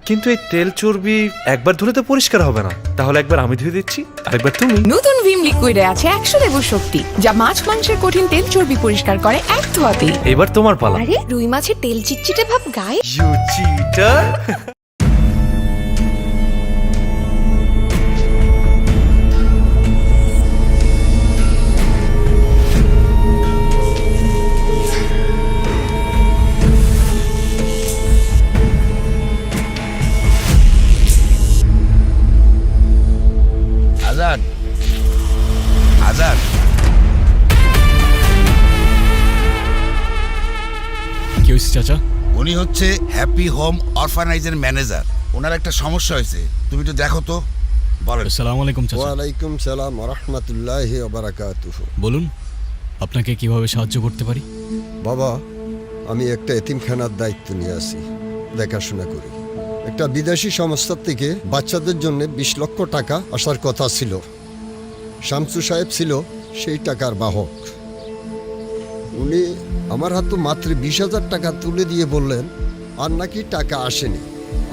কিন্তু এই তেল চর্বি একবার ধুলে তো পরিষ্কার হবে না, তাহলে একবার আমি ধুয়ে দিচ্ছি, আরেকবার তুমি। নতুন ভিম লিকুইডে আছে 100 লেবুর শক্তি, যা মাছ মাংসের কঠিন তেল চর্বি পরিষ্কার করে এক ধোয়াতেই। এবার তোমার পালা। আরে রুই মাছের তেল চিটচিটে ভাব গায়ে। You cheater. আজাদ, আজাদ, কি হয়েছে চাচা? উনি হচ্ছে হ্যাপি হোম অরফানাইজের ম্যানেজার। ওনার একটা সমস্যা হয়েছে, তুমি একটু দেখো তো। বলেন। আসসালামু আলাইকুম চাচা। ওয়ালাইকুম সালাম ওয়া রাহমাতুল্লাহি ওয়া বারাকাতুহু। বলুন, আপনাকে কিভাবে সাহায্য করতে পারি? বাবা, আমি একটা এতিমখানার দায়িত্ব নিয়ে আছি, দেখাশোনা করি। একটা বিদেশি সংস্থার থেকে বাচ্চাদের জন্য 20 লক্ষ টাকা আসার কথা ছিল। শামসু সাহেব ছিল সেই টাকার বাহক। উনি আমার হাতে মাত্র 20,000 টাকা তুলে দিয়ে বললেন আর নাকি টাকা আসেনি।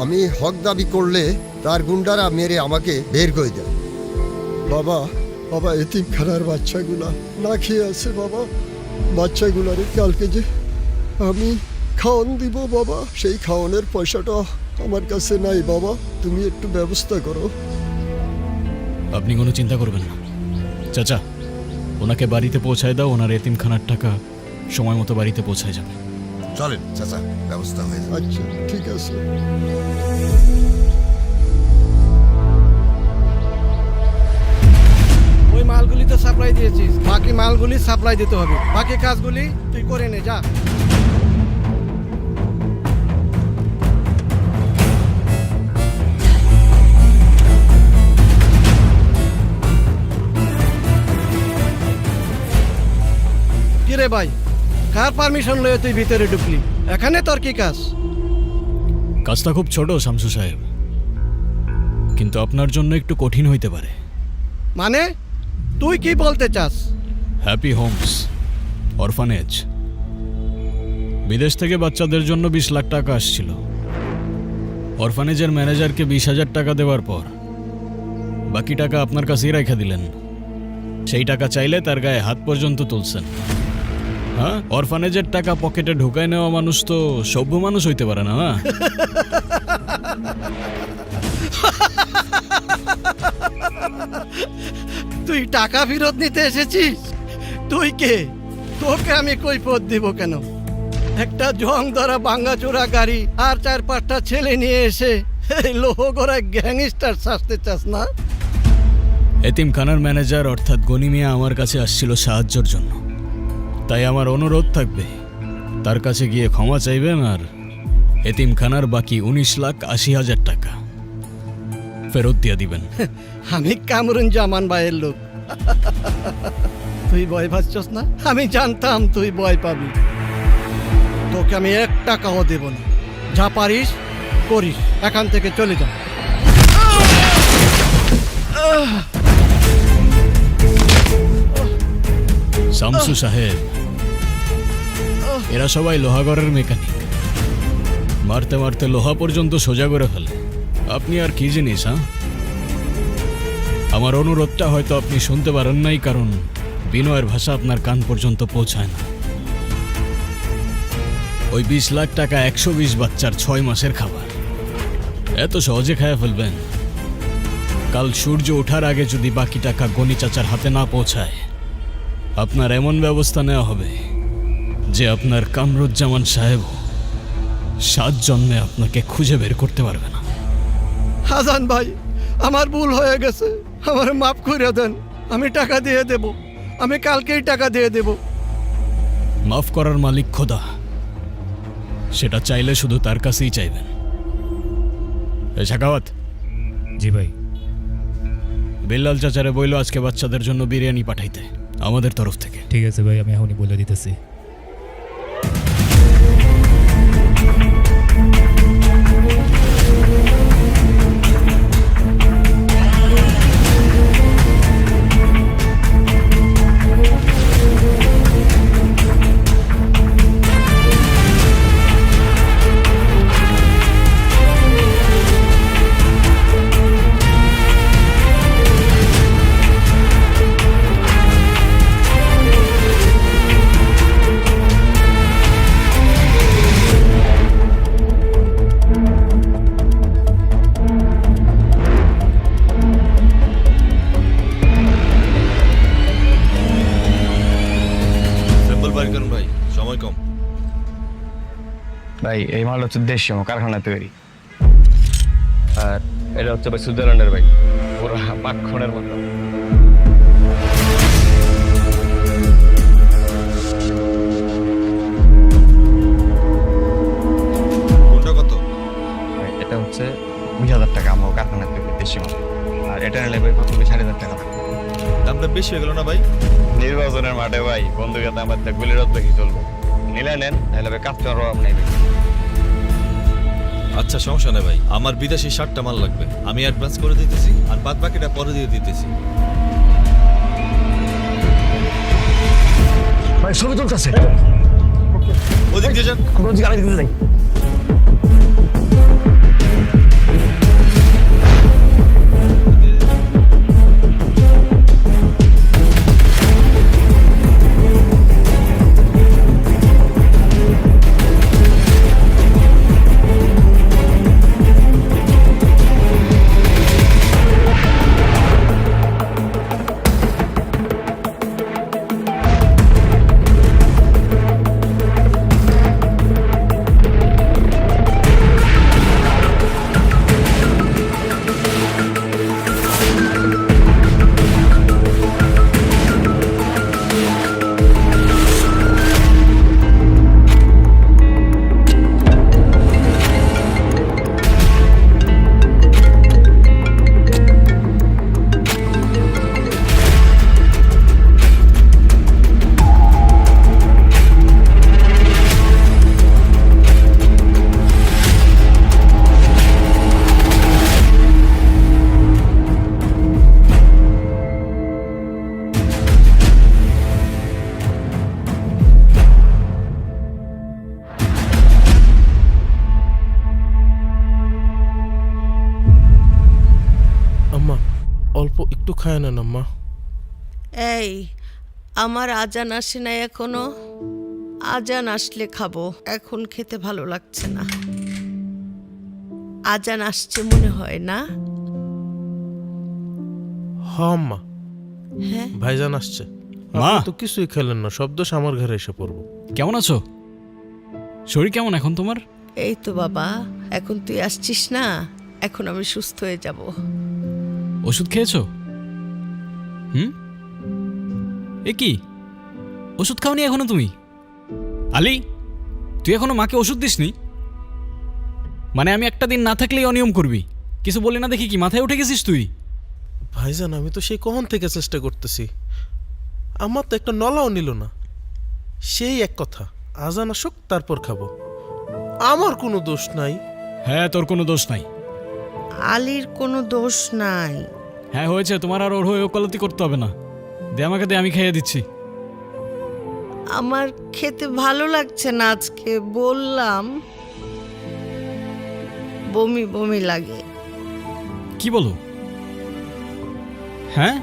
আমি হক দাবি করলে তার গুন্ডারা মেরে আমাকে বের করে দেয়। বাবা, বাবা, এতিমখানার বাচ্চাগুলা না খেয়ে আছে বাবা। বাচ্চাগুলারে কালকে যে আমি খাওয়ান দিব বাবা, সেই খাওয়ানোর পয়সাটা আমার কাছে নাই বাবা, তুমি একটু ব্যবস্থা করো। আপনি কোনো চিন্তা করবেন না চাচা, ওনাকে বাড়িতে পৌঁছায় দাও, ওনার এতিমখানার টাকা সময় মতো বাড়িতে পৌঁছায় যাবে। চলেন চাচা, ব্যবস্থা হয়ে যাবে। আচ্ছা, ঠিক আছে। ওই মালগুলি তো সাপ্লাই দিয়েছিস, বাকি মালগুলি সাপ্লাই দিতে হবে। বাকি কাজগুলি তুই করে নে, যা। কিরে ভাই, কার পারমিশন লয়ে তুই ভিতরে ঢুকলি? এখানে তোর কি কাজ? কাজটা খুব ছোট শামসু সাহেব, কিন্তু আপনার জন্য একটু কঠিন হইতে পারে। মানে তুই কি বলতে চাস? হ্যাপি হোমস অরফানেজ, বিদেশ থেকে বাচ্চাদের জন্য 20 লাখ টাকা আসছিল। অরফানেজের ম্যানেজারকে 20,000 টাকা দেওয়ার পর বাকি টাকা আপনার কাছেই রেখে দিলেন। সেই টাকা চাইলে তার গায়ে হাত পর্যন্ত তুলছেন। হ্যাঁ, অরফানেজের টাকা পকেটে ঢুকায় নেওয়া মানুষ তো সভ্য মানুষ হইতে পারে না, না? তুই টাকা ফেরত নিতে এসেছিস? তুই কে? তোকে আমি কৈফিয়ত দিব কেন? একটা জং ধরা ভাঙাচোরা গাড়ি আর 4-5টা ছেলে নিয়ে এসে এই লোহগড়া গ্যাংস্টার সাজতে চাস না? এতিমখানার ম্যানেজার অর্থাৎ গনি মিয়া আমার কাছে আসছিল সাহায্যের জন্য, তাই আমার অনুরোধ থাকবে তার কাছে গিয়ে ক্ষমা চাইবেন আর এতিমখানার বাকি 19,80,000 টাকা ফেরত দিয়ে দিবেন। আমি কামরুন জামান ভাইয়ের লোক। তুই ভয় পাচ্ছস না? আমি জানতাম তুই ভয় পাবি। তোকে আমি 1 টাকাও দেব না। যা পারিস করিস, এখান থেকে চলে যা। শামসু সাহেব, এরা সবাই লোহাগড়ের মেকানিক, মারতে মারতে লোহা পর্যন্ত সোজা করে ফেলে। আপনি আর কি জিনিস? হ্যাঁ, আমার অনুরোধটা হয়তো আপনি শুনতে পারেন নাই, কারণ বিনয়ের ভাষা আপনার কান পর্যন্ত পৌঁছায় না। ওই 20 লাখ টাকা 120 বাচ্চার 6 মাসের খাবার এত সহজে খায় ফেলবেন? কাল সূর্য ওঠার আগে যদি বাকি টাকা গনি চাচার হাতে না পৌঁছায়, আপনার এমন ব্যবস্থা নেওয়া হবে যে আপনার কামরুজ্জামান সাহেব 7 জন্মে আপনাকে খুঁজে বের করতে পারবে না। হাসান ভাই, আমার ভুল হয়ে গেছে, আমার মাফ করে দেন। আমি টাকা দিয়ে দেব, আমি কালকেই টাকা দিয়ে দেব। মাফ করার মালিক খোদা, সেটা চাইলে শুধু তার কাছেই চাইবেন। শাকাওয়াত। জি ভাই। বিল্লাল চাচারে বইল আজকে বাচ্চাদের জন্য বিরিয়ানি পাঠাইতে আমাদের তরফ থেকে। ঠিক আছে ভাই, আমি এখনই বলে দিতেছি। ভাই এই মাল হচ্ছে দেশীয় কারখানা তৈরি, আর এটা হচ্ছে ভাই সুইজারল্যান্ডের ভাই, পুরো মাখনের মতো। কোনটা কত? ভাই এটা হচ্ছে 20,000 টাকা আমার কারখানা তৈরি দেশি মাল, আর এটা নিলে ভাই প্রথমে 4,500 টাকা। দামটা বেশি হয়ে গেল না ভাই? নির্বাচনের মাঠে ভাই বন্ধুকে আমার গুলির রোদ দেখি চলবো, নিলে নেন নাহলে ভাই কাজ করার অভাব নেই ভাই। আচ্ছা সমস্যা নেই ভাই, আমার বিদেশি 60টা মাল লাগবে, আমি অ্যাডভান্স করে দিতেছি আর বাদ বাকিটা পরে দিয়ে দিতেছি। ভাই ছবি তুলতেছে, ওদিক দিয়ে যান। আমরা ওদিকে আড়াই দিতে যাই। আম্মা অল্প একটু খায় না আম্মা। এই আমার আজান আসে না এখনো, আজান আসলে খাবো, এখন খেতে ভালো লাগছে না। আজান আসছে মনে হয় না? হ আম্মা, হ্যাঁ ভাইজান আসছে। মা! আপনি তো কিছুই খেলেন না, সব দোষ আমার ঘরে এসে পড়বো। কেমন আছো? শরীর কেমন এখন তোমার? এই তো বাবা, এখন তুই আসছিস না, এখন আমি সুস্থ হয়ে যাব। ওষুধ খেয়েছো? এ কি ওষুধ খাওনি এখনো তুমি? আলী, তুই এখনো মাকে ওষুধ দিসনি? মানে আমি একটা দিন না থাকলেই অনিয়ম করবি, কিছু বলি না দেখি কি মাথায় উঠে গেছিস তুই? ভাইজান আমি তো সেই কখন থেকে চেষ্টা করতেছি, আমার তো একটা নলাও নিল না। সেই এক কথা, আজান আসুক তারপর খাবো, আমার কোনো দোষ নাই। হ্যাঁ, তোর কোনো দোষ নাই। আলীর কোনো দোষ নাই। হ্যাঁ হয়েছে, তোমার আর ওর হয়ে ওকালতি করতে হবে না। দে আমাকে, দে, আমি খেয়ে দিচ্ছি। আমার খেতে ভালো লাগছে না আজকে, বললাম বমি বমি লাগে। কি বলো? হ্যাঁ,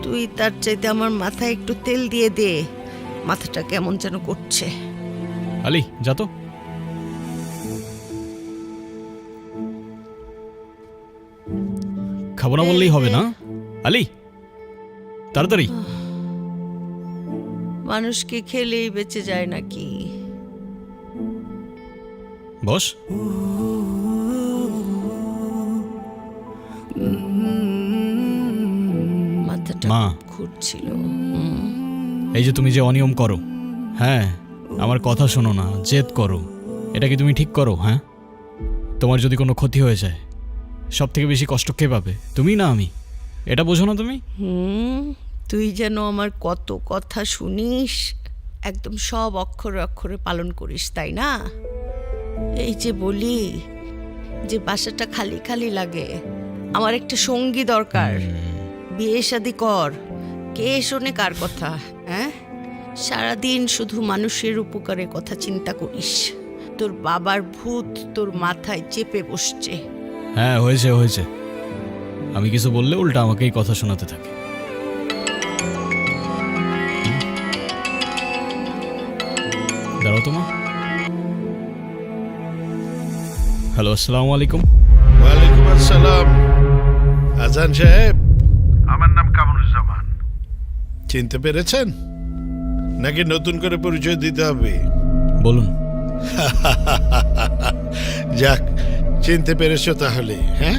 তুই তার চাইতে আমার মাথায় একটু তেল দিয়ে দে, মাথাটা কেমন যেন করছে। আলী যা তো। খাবো না বললেই হবে না? আলী তাড়াতাড়ি। মানুষ কি খেলেই বেঁচে যায় নাকি? বস। মাথাটা মা। ঘুরছিল। এই যে তুমি যে অনিয়ম করো, হ্যাঁ আমার কথা শোনো না, জেদ করো, এটা কি তুমি ঠিক করো? হ্যাঁ, তোমার যদি কোনো ক্ষতি হয়ে যায় সব থেকে বেশি কষ্ট কে পাবে, তুমি না আমি? এটা বোঝো না তুমি? তুই যেন আমার কত কথা শুনিস, একদম সব অক্ষরে অক্ষরে পালন করিস, তাই না? এই যে বলি যে বাসাটা খালি খালি লাগে, আমার একটা সঙ্গী দরকার, বিয়ে শাদি কর, কে শোনে কার কথা? হ্যাঁ, সারাদিন শুধু মানুষের উপকারের কথা চিন্তা করিস, তোর বাবার ভূত তোর মাথায় চেপে বসছে। হ্যাঁ হয়েছে হয়েছে, আমি কিছু বললে উল্টা আমাকেই কথা শোনাতে থাকে। দাঁড়াও তোমা। হ্যালো, আসসালামু আলাইকুম। ওয়ালাইকুম আসসালাম। আজান সাহেব, আমার নাম কামরুজ্জামান। চিনতে পেরেছেন নাকি নতুন করে পরিচয় দিতে হবে? বলুন। যাক, চিনতে পেরেছো তাহলে? হ্যাঁ,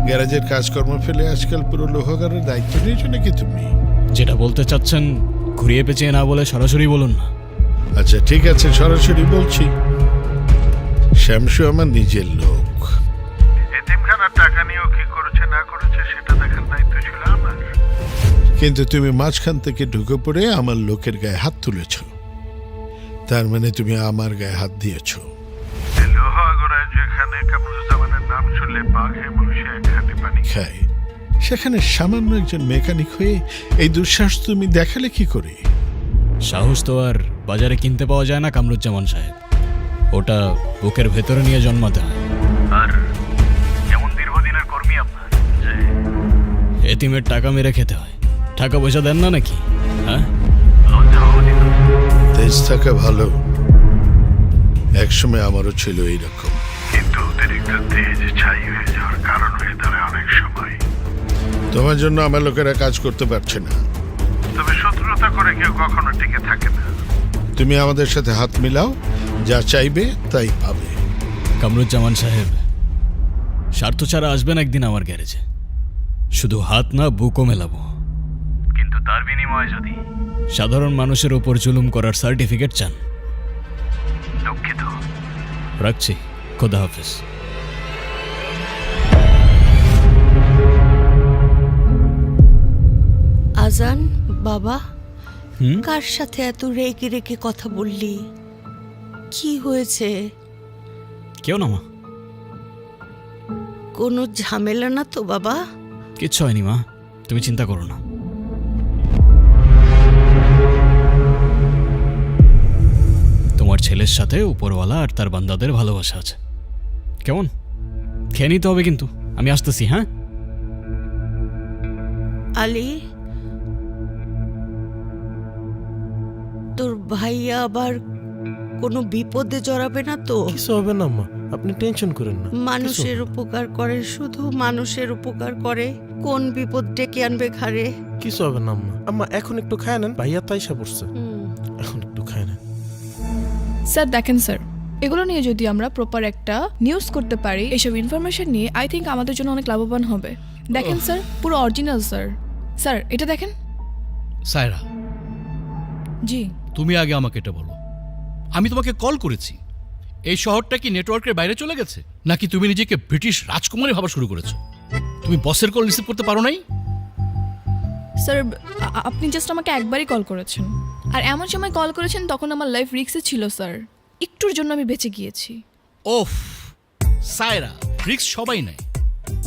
গ্যারেজের কাজকর্ম ফেলে আজকাল পুরো লোহাগারের দায়িত্ব নিয়েছো নাকি তুমি? যেটা বলতে চাচ্ছেন ঘুরিয়ে পেঁচিয়ে না বলে সরাসরি বলুন না। আচ্ছা ঠিক আছে, সরাসরি বলছি। শ্যামসু আমার নিজের লোক। এতিমখানার টাকা নিয়েও কি করেছে না করেছে সেটা দেখার দায়িত্ব ছিল আমার। কিন্তু তুমি মাঝখান থেকে ঢুকে পড়ে আমার লোকের গায়ে হাত তুলেছ। তার মানে তুমি আমার গায়ে হাত দিয়েছ। লোহাগড়ায় যেখানে কামরুজ্জামানের নাম শুনলে বাঘে মানুষে এক হাতে পানি খায়, সেখানে সামান্য একজন মেকানিক হয়ে এই দুঃসাহস তুমি দেখালে কি করে? সাহস তো আর বাজারে কিনতে পাওয়া যায় না কামরুজ্জামান সাহেব, ওটা বুকের ভেতরে নিয়ে জন্মাতে হয়। আর এমন দীর্ঘদিনের কর্মী আপনার যে এতিমের টাকা মেরে খেতে হয়, টাকা পয়সা দেন না নাকি? হ্যাঁ, তেজ থাকা ভালো, একসময় আমারও ছিল এইরকম, কিন্তু অতিরিক্ত তেজ ছাই হয়ে যাওয়ার কারণ হয়ে দাঁড়ায় অনেক সময়। তোমার জন্য আমার লোকেরা কাজ করতে পারছে না, তবে শত্রুতা করে কেউ কখনো টিকে থাকে না। তুমি আমাদের সাথে হাত মিলাও, যা চাইবে তাই পাবে। কামরুজ্জামান সাহেব, স্বার্থ ছাড়া আসবেন একদিন আমার গ্যারেজে, শুধু হাত না বুকও মেলাবো। কিন্তু তার বিনিময়ে যদি সাধারণ মানুষের ওপর জুলুম করার সার্টিফিকেট চান, দুঃখিত। রাখছি, খোদা হাফেজ। আজান বাবা, হুম? কার সাথে এত রেগে রেগে কথা বললি? কি হয়েছে? কেউ না মা, কোনো ঝামেলা না তো বাবা? কিচ্ছু হয়নি মা, তুমি চিন্তা করো না। তোমার ছেলের সাথে উপরওয়ালা আর তার বান্দাদের ভালোবাসা আছে। কেমন? খেয়ে নিতে হবে কিন্তু, আমি আসতেছি। হ্যাঁ আলী, তোর ভাইয়া আবার কোনো বিপদে জড়াবে না তো? কিছু হবে না আম্মা, আপনি টেনশন করেন না। মানুষের উপকার করে, শুধু মানুষের উপকার করে, কোন বিপদ ডেকে আনবে ঘাড়ে? কিছু হবে না আম্মা। আম্মা এখন একটু খায় নেন, ভাইয়া তাইসা পড়ছে, এখন একটু খায় নেন। স্যার দেখেন স্যার, এগুলো নিয়ে যদি আমরা প্রপার একটা নিউজ করতে পারি, এইসব ইনফরমেশন নিয়ে আই থিঙ্ক আমাদের জন্য অনেক লাভবান হবে। দেখেন স্যার, পুরো অরিজিনাল স্যার। স্যার এটা দেখেন। সায়রা, জি তুমি আগে আমাকে এটা বলো, আমি তোমাকে কল করেছি, এই শহরটা কি নেটওয়ার্কের বাইরে চলে গেছে, নাকি তুমি নিজেকে ব্রিটিশ রাজকুমারী ভাবা শুরু করেছো? তুমি বসের কল রিসিভ করতে পারো নাই? স্যার, আপনি জাস্ট আমাকে একবারই কল করেছেন, আর এমন সময় কল করেছেন তখন আমার লাইফ রিস্কে ছিল স্যার, একটুর জন্য আমি বেঁচে গিয়েছি। ওফ সায়রা, রিস্ক সবাই নেয়।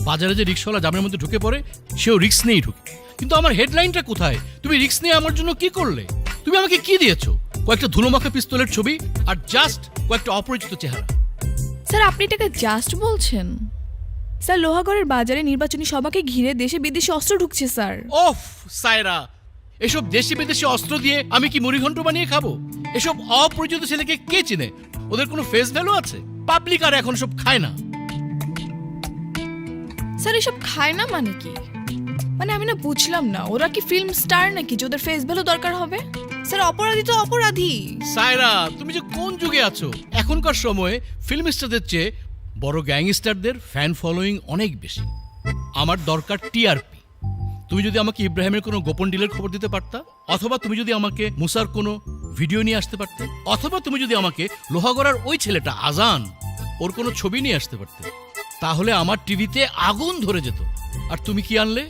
বাজারে যে রিক্সাওয়ালা জামের মধ্যে ঢুকে পড়ে, সেও রিস্ক নিয়েই ঢুকে। কিন্তু আমার হেডলাইনটা কোথায়? তুমি রিস্ক নিয়ে আমার জন্য কি করলে? তুমি আমাকে কি দিয়েছো? কয়েকটা ধুলোমাখা পিস্তলের ছবি আর জাস্ট কয়েকটা অপরিচিত চেহারা। স্যার আপনি এটাকে জাস্ট বলছেন? স্যার লোহাগড়ের বাজারে নির্বাচনী সভাকে ঘিরে দেশে বিদেশি অস্ত্র ঢুকছে স্যার। ওফ সায়রা, এসব দেশি বিদেশি অস্ত্র দিয়ে আমি কি মুড়িঘণ্ট বানিয়ে খাবো? এসব অপরিচিত ছেলেকে কে চিনে? ওদের কোনো ফেস ভ্যালু আছে? পাবলিক আর এখন সব খায় না। স্যার এসব খায় না মানে কি? মানে আমি না বুঝলাম না, ওরা কি ফিল্ম স্টার নাকি যে ওদের ফেস ভ্যালু দরকার হবে? স্যার অপরাধী তো অপরাধী। সায়রা, তুমি যে কোন যুগে আছো? এখনকার সময়ে ফিল্ম স্টারদের চেয়ে বড় গ্যাংস্টারদের ফ্যান ফলোয়িং অনেক বেশি। আমার দরকার টিআরপি। তুমি যদি আমাকে ইব্রাহিমের কোনো গোপন ডিলের খবর দিতে পারতা, অথবা তুমি যদি আমাকে মুসার কোনো ভিডিও নিয়ে আসতে পারতে, অথবা তুমি যদি আমাকে লোহাগড়ার ওই ছেলেটা আজান ওর কোনো ছবি নিয়ে আসতে পারতে, তাহলে আমার টিভিতে আগুন ধরে যেত। আর তুমি কি আনলে?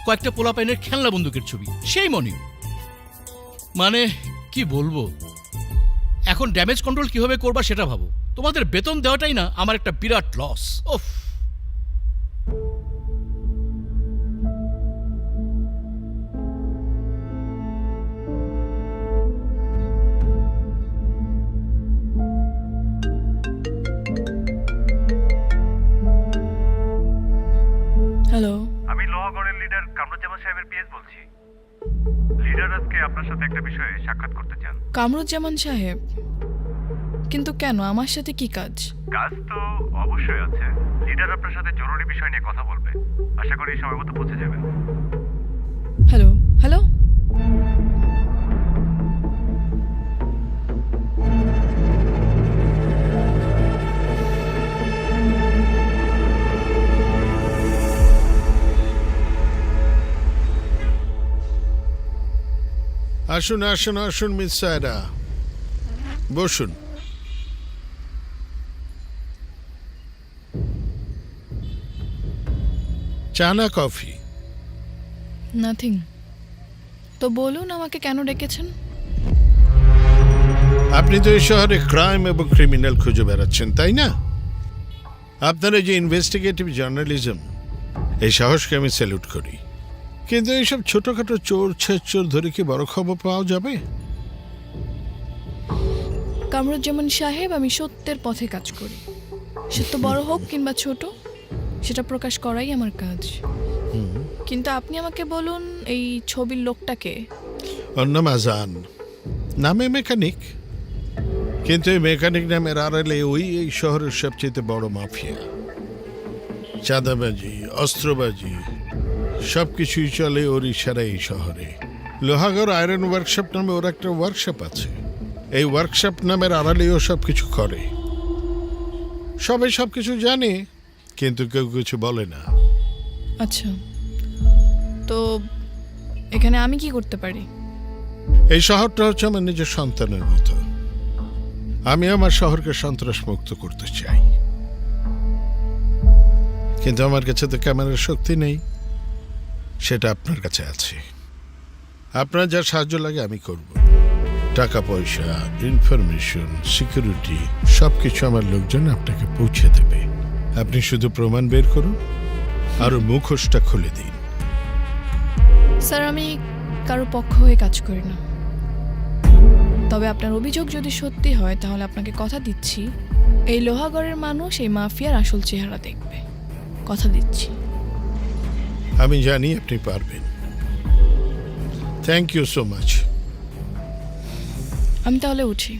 কয়েকটা পোলাপাইনের খেলনা বন্দুকের ছবি, সেই মনি। মানে কি বলবো, এখন ড্যামেজ কন্ট্রোল কিভাবে করবা সেটা ভাবো। তোমাদের বেতন দেওয়াটাই না আমার একটা বিরাট লস। ওফ। হ্যালো, আমি লোহাগড়ের লিডার কামরুজ্জামান সাহেবের পিএস বলছি। লিডার আজকে আপনার সাথে একটা বিষয়ে সাক্ষাৎ করতে চান। কামরুজ্জামান সাহেব? কিন্তু কেন, আমার সাথে কি কাজ? কাজ তো অবশ্যই আছে। লিডার আপনার সাথে জরুরি বিষয় নিয়ে কথা বলবে, আশা করি সময় মতো পৌঁছে যাবেন। হ্যালো হ্যালো, আসুন আসুন আসুন মিস সায়রা, বসুন। চা না কফি? নাথিং। তো বলুন আমাকে কেন ডেকেছেন? আপনি তো এই শহরে ক্রাইম এবং ক্রিমিনাল খুঁজে বেড়াচ্ছেন, তাই না? আপনার এই যে ইনভেস্টিগেটিভ জার্নালিজম, এই সাহসকে আমি স্যালুট করি। কিন্তু এইসব ছোটখাটো চোর ছেচোর ধরে কি বড় খবর পাওয়া যাবে? কামরুজ্জামান সাহেব, আমি সত্যের পথে কাজ করি। সত্য বড় হোক কিংবা ছোট, সেটা প্রকাশ করাই আমার কাজ। কিন্তু আপনি আমাকে বলুন, এই ছবির লোকটাকে? ওর নাম আজান, নামে মেকানিক, কিন্তু এই মেকানিক নামের আড়ালে ওই এই শহরের সবচেয়ে বড় মাফিয়া। চাঁদাবাজি, অস্ত্রবাজি সব কিছুই চলে ওর ইশারা এই শহরে। লোহাগড় আয়রন ওয়ার্কশপ নামে ওর একটা ওয়ার্কশপ আছে। এই ওয়ার্কশপ নামের আড়ালেও সব কিছু করে। সবাই সব কিছু জানে, কিন্তু কেউ কিছু বলে না। আচ্ছা, তো এখানে আমি কি করতে পারি? এই শহরটা হচ্ছে আমার নিজের সন্তানের মতো। আমি আমার শহরকে সন্ত্রাস মুক্ত করতে চাই, কিন্তু আমার কাছে তো ক্যামেরার শক্তি নেই। সেটা আপনার কাছে আছে। আপনার যা সাহায্য লাগে আমি করব। টাকা পয়সা, ইনফরমেশন, সিকিউরিটি সবকিছু আমার লোকজন আপনাকে পৌঁছে দেবে। আপনি শুধু প্রমাণ বের করুন আর মুখোশটা খুলে দিন। স্যার, আমি কারো পক্ষ হয়ে কাজ করি না। তবে আপনার অভিযোগ যদি সত্যি হয়, তাহলে আপনাকে কথা দিচ্ছি, এই লোহাগড়ের মানুষ এই মাফিয়ার আসল চেহারা দেখবে। কথা দিচ্ছি। আমি জানি আপনি পারবেন। Thank you so much. আমি তাহলে উঠি।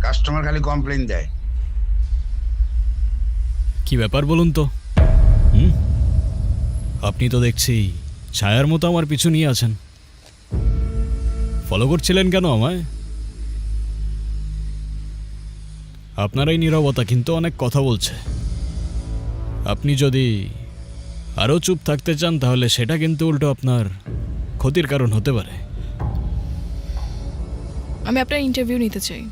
কাস্টমার খালি কমপ্লেইন দেয়। কি ব্যাপার বলুন তো? আপনি তো দেখছি ছায়ার মতো আমার পিছু নিয়ে আছেন। ফলো করছিলেন কেন আমায়? আপনার এই নীরবতা কিন্তু অনেক কথা বলছে। আপনি যদি আরও চুপ থাকতে চান তাহলে সেটা কিন্তু উল্টো আপনার ক্ষতির কারণ হতে পারে। আমি আপনার ইন্টারভিউ নিতে চাই।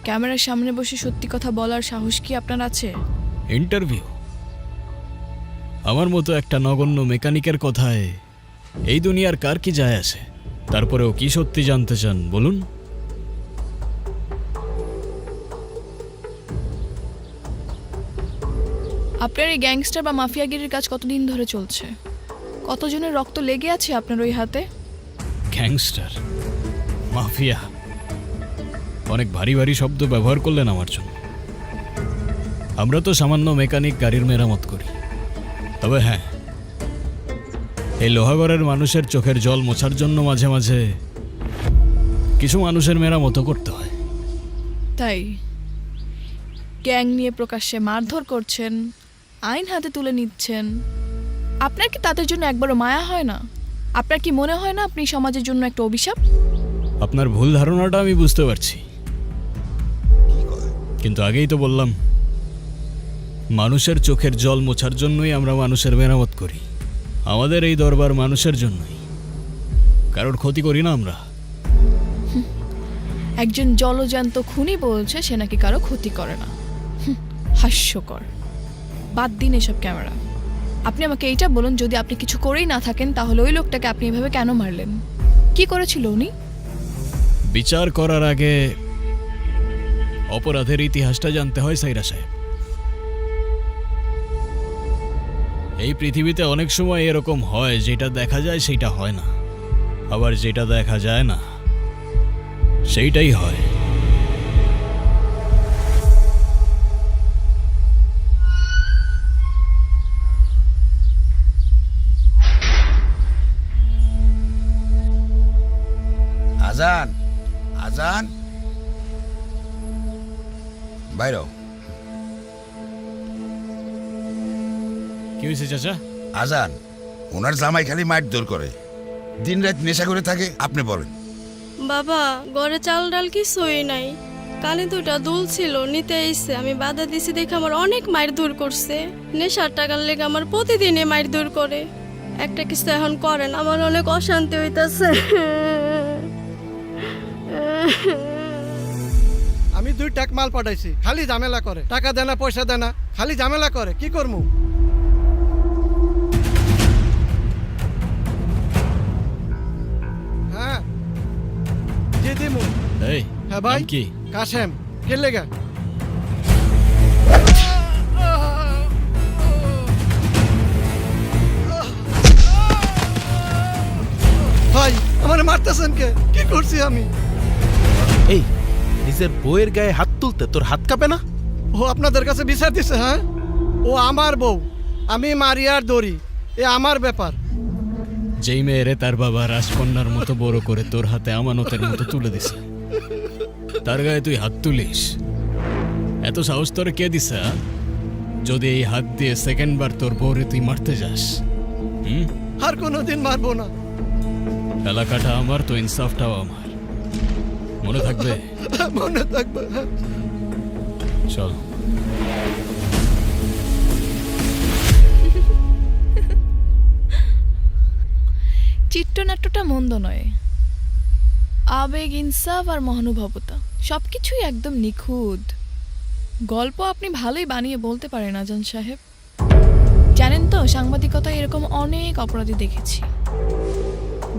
ক্যামেরার সামনে বসে সত্যি কথা বলার সাহস কি আপনার আছে? ইন্টারভিউ? আমার মতো একটা নগণ্য মেকানিকের কথায় এই দুনিয়ার কার কি যায় আসে? তারপরেও কি সত্যি জানতে চান বলুন? আপনার এই গ্যাংস্টার বা মাফিয়াগিরির কাজ কতদিন ধরে চলছে? কতজনের রক্ত লেগে আছে আপনার ওই হাতে? গ্যাংস্টার, মাফিয়া, অনেক ভারী ভারী শব্দ ব্যবহার করলেন আমার জন্য। আমরা তো সামান্য মেকানিক, গাড়ির মেরামত করি। তবে হ্যাঁ, এই লোহাগড়ের মানুষের চোখের জল মোছার জন্য মাঝে মাঝে কিছু মানুষের মেরামতো করতে হয়। তাই গ্যাং নিয়ে প্রকাশ্যে মারধর করছেন, আইন হাতে তুলে নিচ্ছেন। আপনার কি তাদের জন্য একবারও মায়া হয় না? আপনার কি মনে হয় না আপনি সমাজের জন্য একটা অভিশাপ? আপনার ভুল ধারণাটা আমি বুঝতে পারছি, কিন্তু আগেই তো বললাম মানুষের চোখের জল মোছার জন্যই আমরা মানুষের মেরামত করি। আমাদের এই দরবার মানুষের জন্যই, কারোর ক্ষতি করি না আমরা। একজন জলজান্ত খুনি বলছে সে নাকি কারো ক্ষতি করে না। হাস্যকর। বাদ দিন এসব ক্যামেরা। আপনি আমাকে এইটা বলুন, যদি আপনি কিছু করেই না থাকেন তাহলে ওই লোকটাকে আপনি এভাবে কেন মারলেন? কি করেছিল উনি? বিচার করার আগে অপরাধের ইতিহাসটা জানতে হয় সাইরা সাহেব। এই পৃথিবীতে অনেক সময় এরকম হয়, যেটা দেখা যায় সেটা হয় না, আবার যেটা দেখা যায় না সেইটাই হয়। আজান, আজান, বাইর হও। কি হয়েছে চাচা? আজান, ওনার জামাই খালি মারধর করে, দিন রাত নেশা করে থাকে। আপনি বলেন। বাবা, ঘরে চাল ডাল কিছুই নাই। কানে দুটা দুল ছিল, নিতে এসে আমি বাধা দিছি দেখে আমার অনেক মারধর করছে। নেশার টাকার লেগে আমার প্রতিদিনই মারধর করে। একটা কিছু এখন করেন, আমার অনেক অশান্তি হইতাছে। আমি 2 টাক মাল পাঠাইছি, খালি ঝামেলা করে। টাকা দেনা, পয়সা দেনা, খালি ঝামেলা করে। কি করবো? হ্যাঁ জি দিমু। এই হ্যাঁ ভাই। নাম কি? কাশেম। কে লেগা? ভাই আমার মারতেছেন কে? কি করছি আমি? এই নিজের বউয়ের গায়ে হাত তুলতে তোর হাত কাঁপে না? ও আপনাদের কাছে বিচার দিছে? হ্যাঁ, ও আমার বউ, আমি মারিয়ার দড়ি, এ আমার ব্যাপার। যেই মেয়েরে তার বাবা রাজকন্যার মতো বড় করে তোর হাতে আমানতের মতো তুলে দিছে, তার গায়ে তুই হাত তুলিস? এত সাহস তোর কে দিছে? যদি এই হাত দিয়ে সেকেন্ডবার তোর বউরে তুই মারতে যাস, আর কোনোদিন মারবো না। এলাকাটা আমার তো, ইনসাফটাও আমার। মনে থাকবে? মনে থাকবে। চল। চিত্রনাট্যটা মন্দ নয়। আবেগ, ইনসাফ আর মহানুভবতা সবকিছুই একদম নিখুঁত। গল্প আপনি ভালোই বানিয়ে বলতে পারেন আজান সাহেব। জানেন তো, সাংবাদিকতায় এরকম অনেক অপরাধী দেখেছি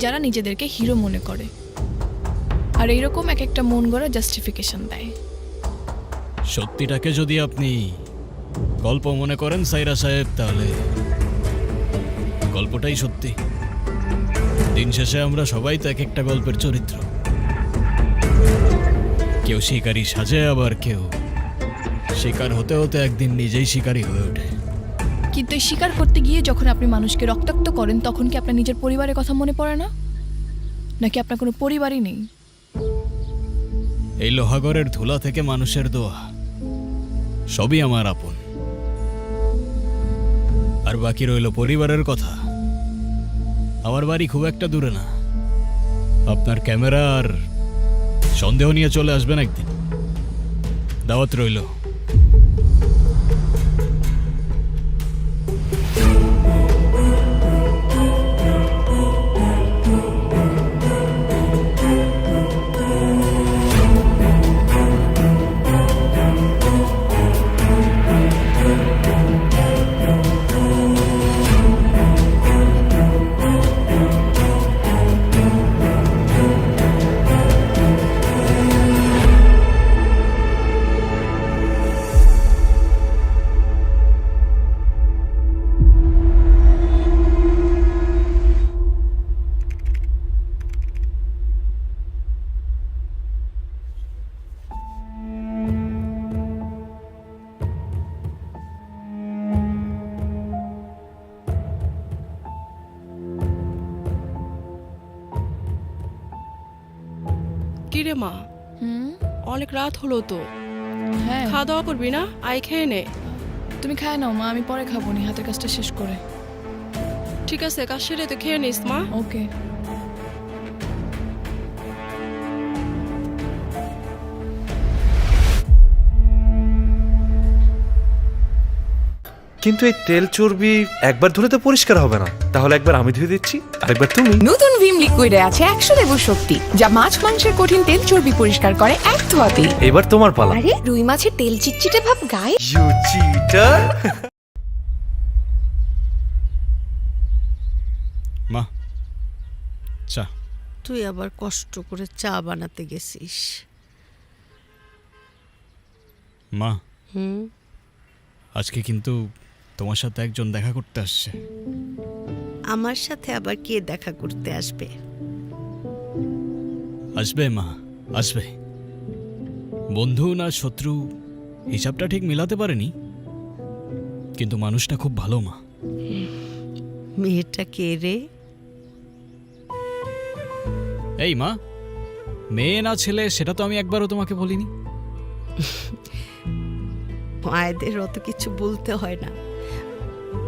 যারা নিজেদেরকে হিরো মনে করে আর এইরকম এক একটা মন গড়া জাস্টিফিকেশন দেয়। সত্যিটাকে যদি আপনি গল্প মনে করেন সাইরা সাহেব, তাহলে গল্পটাই সত্যি। দিন শেষে আমরা সবাই তো এক একটা গল্পের চরিত্র। কেউ শিকারী সাজে, আবার কেউ শিকার হতে হতে একদিন নিজেই শিকারী হয়ে ওঠে। কিন্তু এই শিকার করতে গিয়ে যখন আপনি মানুষকে রক্তাক্ত করেন, তখন কি আপনার নিজের পরিবারের কথা মনে পড়ে না? নাকি আপনার কোনো পরিবারই নেই? এই লোহাগড়ের ধুলা থেকে মানুষের দোয়া সবই আমার আপন। আর বাকি রইল পরিবারের কথা। আমার বাড়ি খুব একটা দূরে না। আপনার ক্যামেরা আর সন্দেহ নিয়ে চলে আসবেন একদিন। দাওয়াত রইল। কিরে মা, হুম, অনেক রাত হলো তো, হ্যাঁ খাওয়া দাওয়া করবি না? আই খেয়ে নে। তুমি খায় নাও মা, আমি পরে খাবো নি, হাতের কাজটা শেষ করে। ঠিক আছে, কাজ সেরে তো খেয়ে নিস মা। ওকে। কিন্তু এই তেল চর্বি একবার ধুলে তো পরিষ্কার হবে না, তাহলে একবার আমি ধুয়ে দিচ্ছি, আরেকবার তুমি। নতুন ভিম লিকুইডে আছে 100 লেবুর শক্তি, যা মাছ মাংসের কঠিন তেল চর্বি পরিষ্কার করে এক ধোয়াতেই। এবার তোমার পালা। আরে রুই মাছের তেল চিটচিটে ভাব গায়ে। You cheater. মা, চা। তুই আবার কষ্ট করে চা বানাতে গেছিস। মা, হুম, আজকে কিন্তু তোমার সাথে একজন দেখা করতে আসছে। আমার সাথে আবার কে দেখা করতে আসবে? আসবে মা, আসবে। বন্ধু না শত্রু হিসাবটা ঠিক মিলাতে পারেনি, কিন্তু মানুষটা খুব ভালো মা। মেয়েটা কে রে? এই মা, মেয়ে না ছেলে সেটা তো আমি একবারও তোমাকে বলিনি। মায়েদের অত কিছু বলতে হয় না,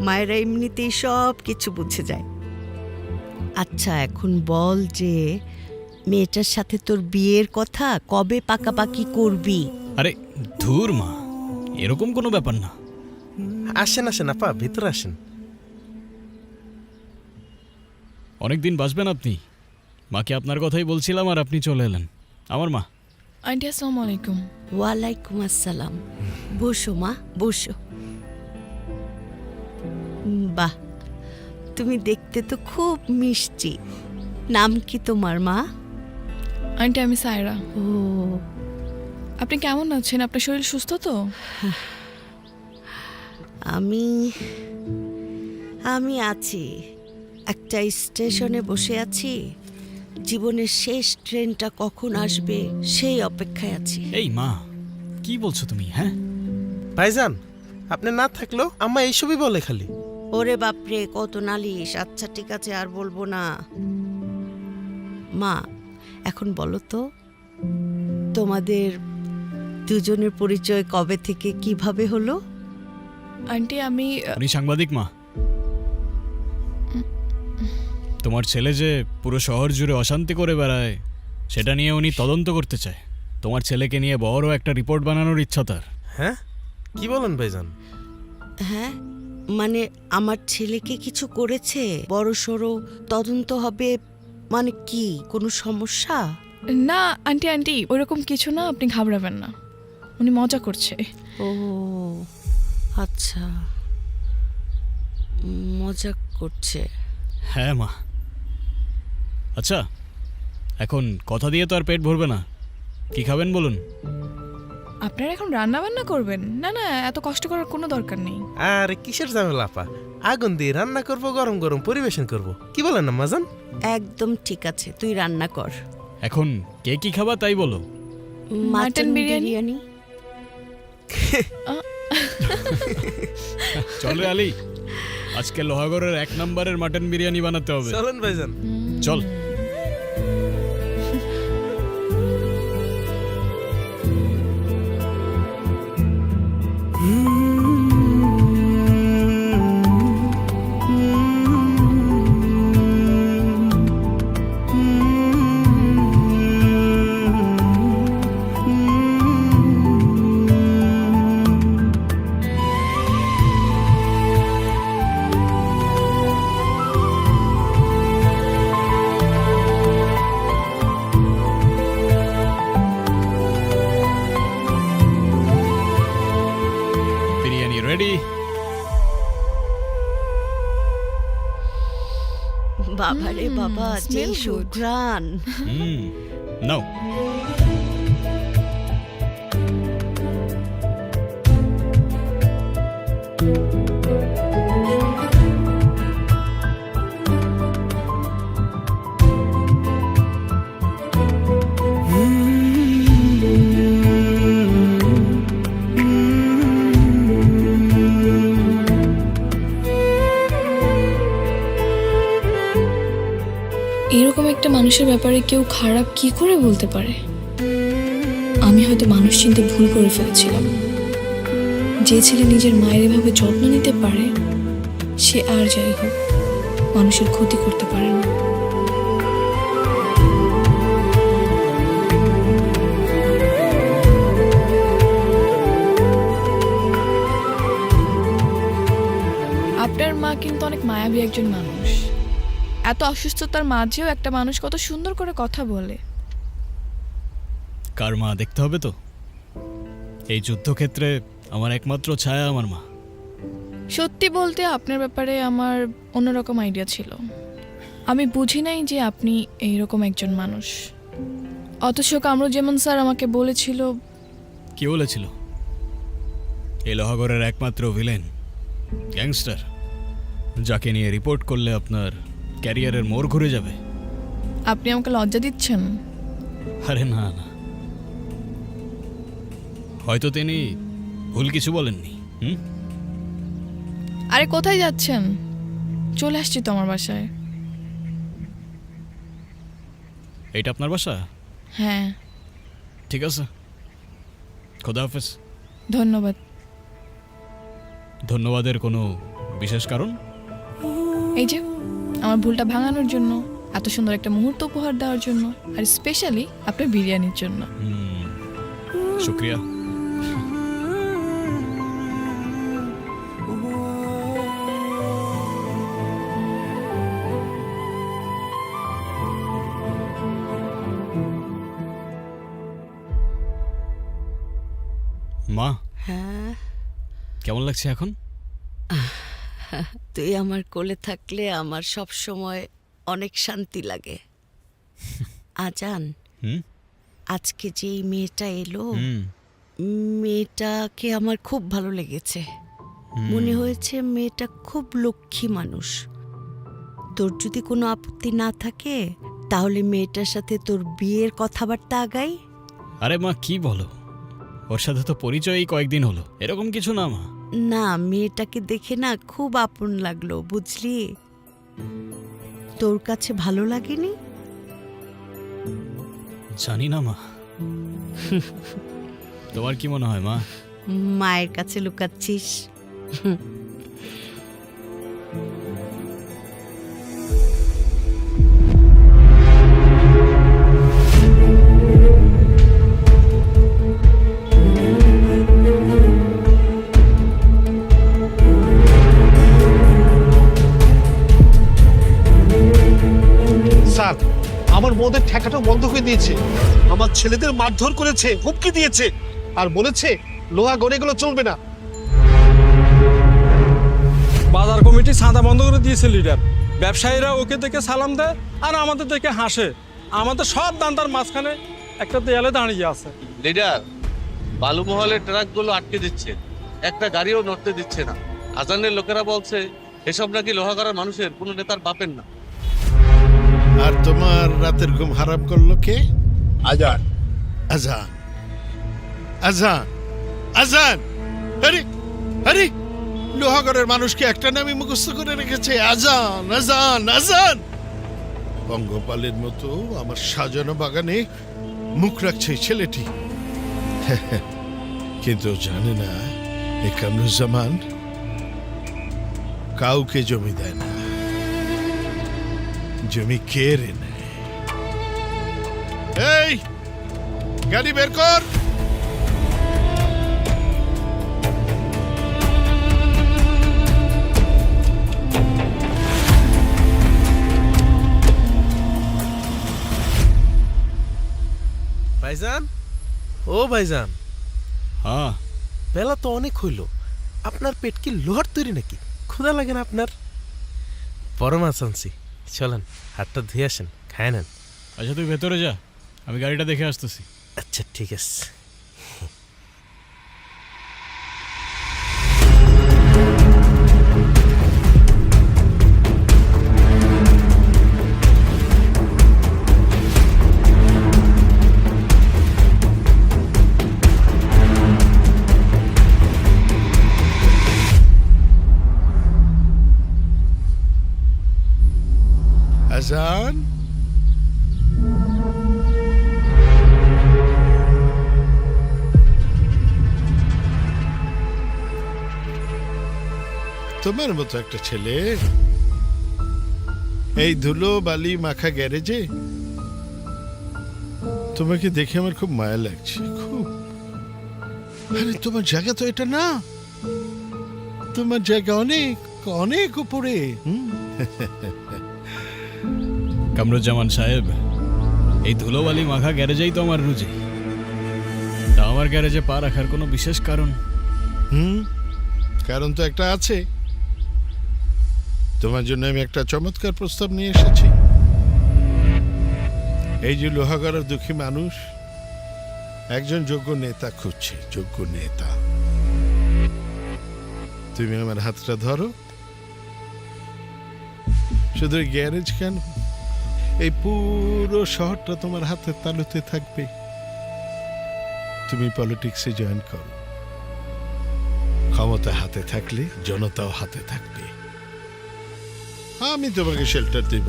মায়েরা এমনিতেই সব কিছু বুঝে যায়। আচ্ছা এখন বল যে মেয়েটার সাথে তোর বিয়ের কথা কবে পাকাপাকি করবি? আরে ধুর মা, এরকম কোনো ব্যাপার না। আসেন আসেন আপা, ভিতরে আসেন। অনেকদিন বাঁচবেন আপনি। মাকে আপনার কথাই বলছিলাম আর আপনি চলে এলেন। আমার মা। আন্টি আসসালামু আলাইকুম। ওয়ালাইকুম আসসালাম। বসো মা, বসো। বাহ, তুমি দেখতে তো খুব মিষ্টি। নাম কি তোমার মা? আন্টি আমি সায়রা। ও, আপনি কেমন আছেন? আপনার শরীর সুস্থ তো? আমি আমি আছি। একটা স্টেশনে বসে আছি, জীবনের শেষ ট্রেনটা কখন আসবে সেই অপেক্ষায় আছি। এই মা, কি বলছো তুমি? হ্যাঁ ভাইজান, আপনি না থাকলেও আম্মা এইসবই বলে খালি। ওরে বাপরে, কত নালিশ। আচ্ছা ঠিক আছে, আর বলবো না। মা, এখন বলো তো, তোমাদের দুজনের পরিচয় কবে থেকে কিভাবে হলো? আন্টি আমি উনি সাংবাদিক মা। তোমার ছেলে যে পুরো শহর জুড়ে অশান্তি করে বেড়ায় সেটা নিয়ে উনি তদন্ত করতে চায়। তোমার ছেলেকে নিয়ে বড় একটা রিপোর্ট বানানোর ইচ্ছা তার। হ্যাঁ, কি বলেন ভাইজান? হ্যাঁ, মানে আমার ছেলেকে কিছু করেছে, বড় সড়ো তদন্ত হবে। মানে কি, কোনো সমস্যা? না আন্টি, আন্টি ওরকম কিছু না, আপনি ঘাবড়াবেন না, উনি মজা করছে। ও আচ্ছা, মজা করছে। হ্যাঁ মা। আচ্ছা, এখন কথা দিয়ে তো আর পেট ভরবে না। কি খাবেন বলুন? আপনারা এখন রান্না বান্না করবেন? না না, এত কষ্ট করার কোনো দরকার নেই। আরে কিসের ঝামেলা আপা, আগুন দিয়ে রান্না করব, গরম গরম পরিবেশন করব। কি বলেন না মাজান? একদম ঠিক আছে, তুই রান্না কর। এখন কে কি খাবা তাই বলো। মাটন বিরিয়ানি। চল রে আলী, আজকে লোহাগড়ের 1 নম্বরের মাটন বিরিয়ানি বানাতে হবে। চলেন ভাইজান, চল। রেডি? বাবা রে বাবা, যে Smell good. সুঘ্রাণ! নাও। এরকম একটা মানুষের ব্যাপারে কেউ খারাপ কি করে বলতে পারে? আমি হয়তো মানুষ চিনতে ভুল করে ফেলেছিলাম। যে ছেলে নিজের মায়ের এভাবে যত্ন নিতে পারে, সে আর যাই হোক মানুষের ক্ষতি করতে পারে না। আপনার মা কিন্তু অনেক মায়াবী একজন মানুষ। এত অসুস্থতার মাঝেও একটা মানুষ কত সুন্দর করে কথা বলে। কার মা দেখতে হবে তো? এই যুদ্ধক্ষেত্রে আমার একমাত্র ছায়া আমার মা। সত্যি বলতে আপনার ব্যাপারে আমার অন্যরকম আইডিয়া ছিল। আমি বুঝি নাই যে আপনি এইরকম একজন মানুষ। অথচ কামরুজ্জামান স্যার আমাকে বলেছিল। কি বলেছিল? এই লোহাগড়ের একমাত্র ভিলেন, গ্যাংস্টার, যাকে নিয়ে রিপোর্ট করলে আপনার ক্যারিয়ারের মোড় ঘুরে যাবে। আপনি আমাকে লজ্জা দিচ্ছেন। আরে না না, হয়তো তিনি ভুল কিছু বলেননি। আরে কোথায় যাচ্ছেন? চলে আসছি তো আমার বাসায়। এইটা আপনার বাসা? হ্যাঁ। ঠিক আছে, খোদা হাফেজ। ধন্যবাদ। ধন্যবাদের কোনো বিশেষ কারণ? এই যে আমার ভুলটা ভাঙানোর জন্য, এত সুন্দর একটা মুহূর্ত উপহার দেওয়ার জন্য, আর স্পেশালি আপনার বিরিয়ানির জন্য। শুক্রিয়া। মা, হ্যাঁ, কেমন লাগছে এখন? তুই আমার কোলে থাকলে আমার সব সময় অনেক শান্তি লাগে। আজান, আজকে যে এই মেয়েটা এলো, মেয়েটাকে আমার খুব ভালো লেগেছে। মনে হয়েছে মেয়েটা খুব লক্ষ্মী মানুষ। তোর যদি কোনো আপত্তি না থাকে তাহলে মেয়েটার সাথে তোর বিয়ের কথাবার্তা আগাই। আরে মা, কি বলো? ওর সাথে তো পরিচয়ই কয়েকদিন হলো। এরকম কিছু না মা। না, মেয়েটাকে দেখে না খুব আপন লাগলো, বুঝলি? তোর কাছে ভালো লাগেনি? জানি না মা। তোমার কি মনে হয় মা? মায়ের কাছে লুকাচ্ছিস? স্যার, আমার মদের ঠেকাটা বন্ধ করে দিয়েছে। আমার ছেলেদের মারধর করেছে, হুমকি দিয়েছে, আর বলেছে লোহা গড়েগুলো চলবে না। বাজার কমিটি চাঁদা বন্ধ করে দিয়েছে লিডার। ব্যবসায়ীরা ওকে দেখে সালাম দেয় আর আমাদের দেখে হাসে। আমাদের সব দান্দার মাঝখানে একটা দেয়ালে দাঁড়িয়ে আছে। লিডার, বালুমহলের ট্রাকগুলো আটকে দিচ্ছে, একটা গাড়িও নড়তে দিচ্ছে না। আজানের লোকেরা বলছে এসব নাকি লোহাগড়ার মানুষের কোনো নেতার বাপের না। আর তোমার রাতের ঘুম হারাম করলো কে? আজান। আজান, আজান, আজান! আরে আরে, লোহাগড়ের মানুষকে একটা নামই মুখস্থ করে রেখেছে, আজান, আজান, আজান। পঙ্গপালের মতো আমার সাজানো বাগানে মুখ রাখছে এই ছেলেটি। কিন্তু জানে না এ কামরুজ্জামান কাউকে জমি দেয় না, জমি কেড়ে নেয়। এই গাড়ি বের কর। ভাইজান, ও ভাইজান। হ্যাঁ, বেলা তো অনেক হইল, আপনার পেট কি লোহার তৈরি নাকি? ক্ষুধা লাগে না আপনার? বড় মাছ আনছি, চলেন হাতটা ধুয়ে আসেন, খায় নেন। আচ্ছা তুই ভেতরে যা, আমি গাড়িটা দেখে আসতেছি। আচ্ছা ঠিক আছে। আজান, তোমার মতো একটা ছেলে এই ধুলো বালি মাখা গ্যারেজে, তোমাকে দেখে আমার খুব মায়া লাগছে, খুব। আরে তোমার জায়গা তো এটা না, তোমার জায়গা অনেক অনেক উপরে। কামরুজ্জামান সাহেব, এই ধুলোবালি মাখা গ্যারেজেই তো আমার রুজি। তা আমার গ্যারেজে পা রাখার কোনো বিশেষ কারণ? কারণ তো একটা আছে। তোমার জন্য আমি একটা চমৎকার প্রস্তাব নিয়ে এসেছি। এই যে লোহাগড়ার দুঃখী মানুষ একজন যোগ্য নেতা খুঁজছে, যোগ্য নেতা। তুমি আমার হাতটা ধরো, শুধু এই গ্যারেজ কেন, এই পুরো শহরটা তোমার হাতের তালুতে থাকবে। তুমি পলিটিক্সে জয়েন করো, ক্ষমতা হাতে থাকলে জনতাও হাতে থাকবে। আমি তোমাকে শেল্টার দিব,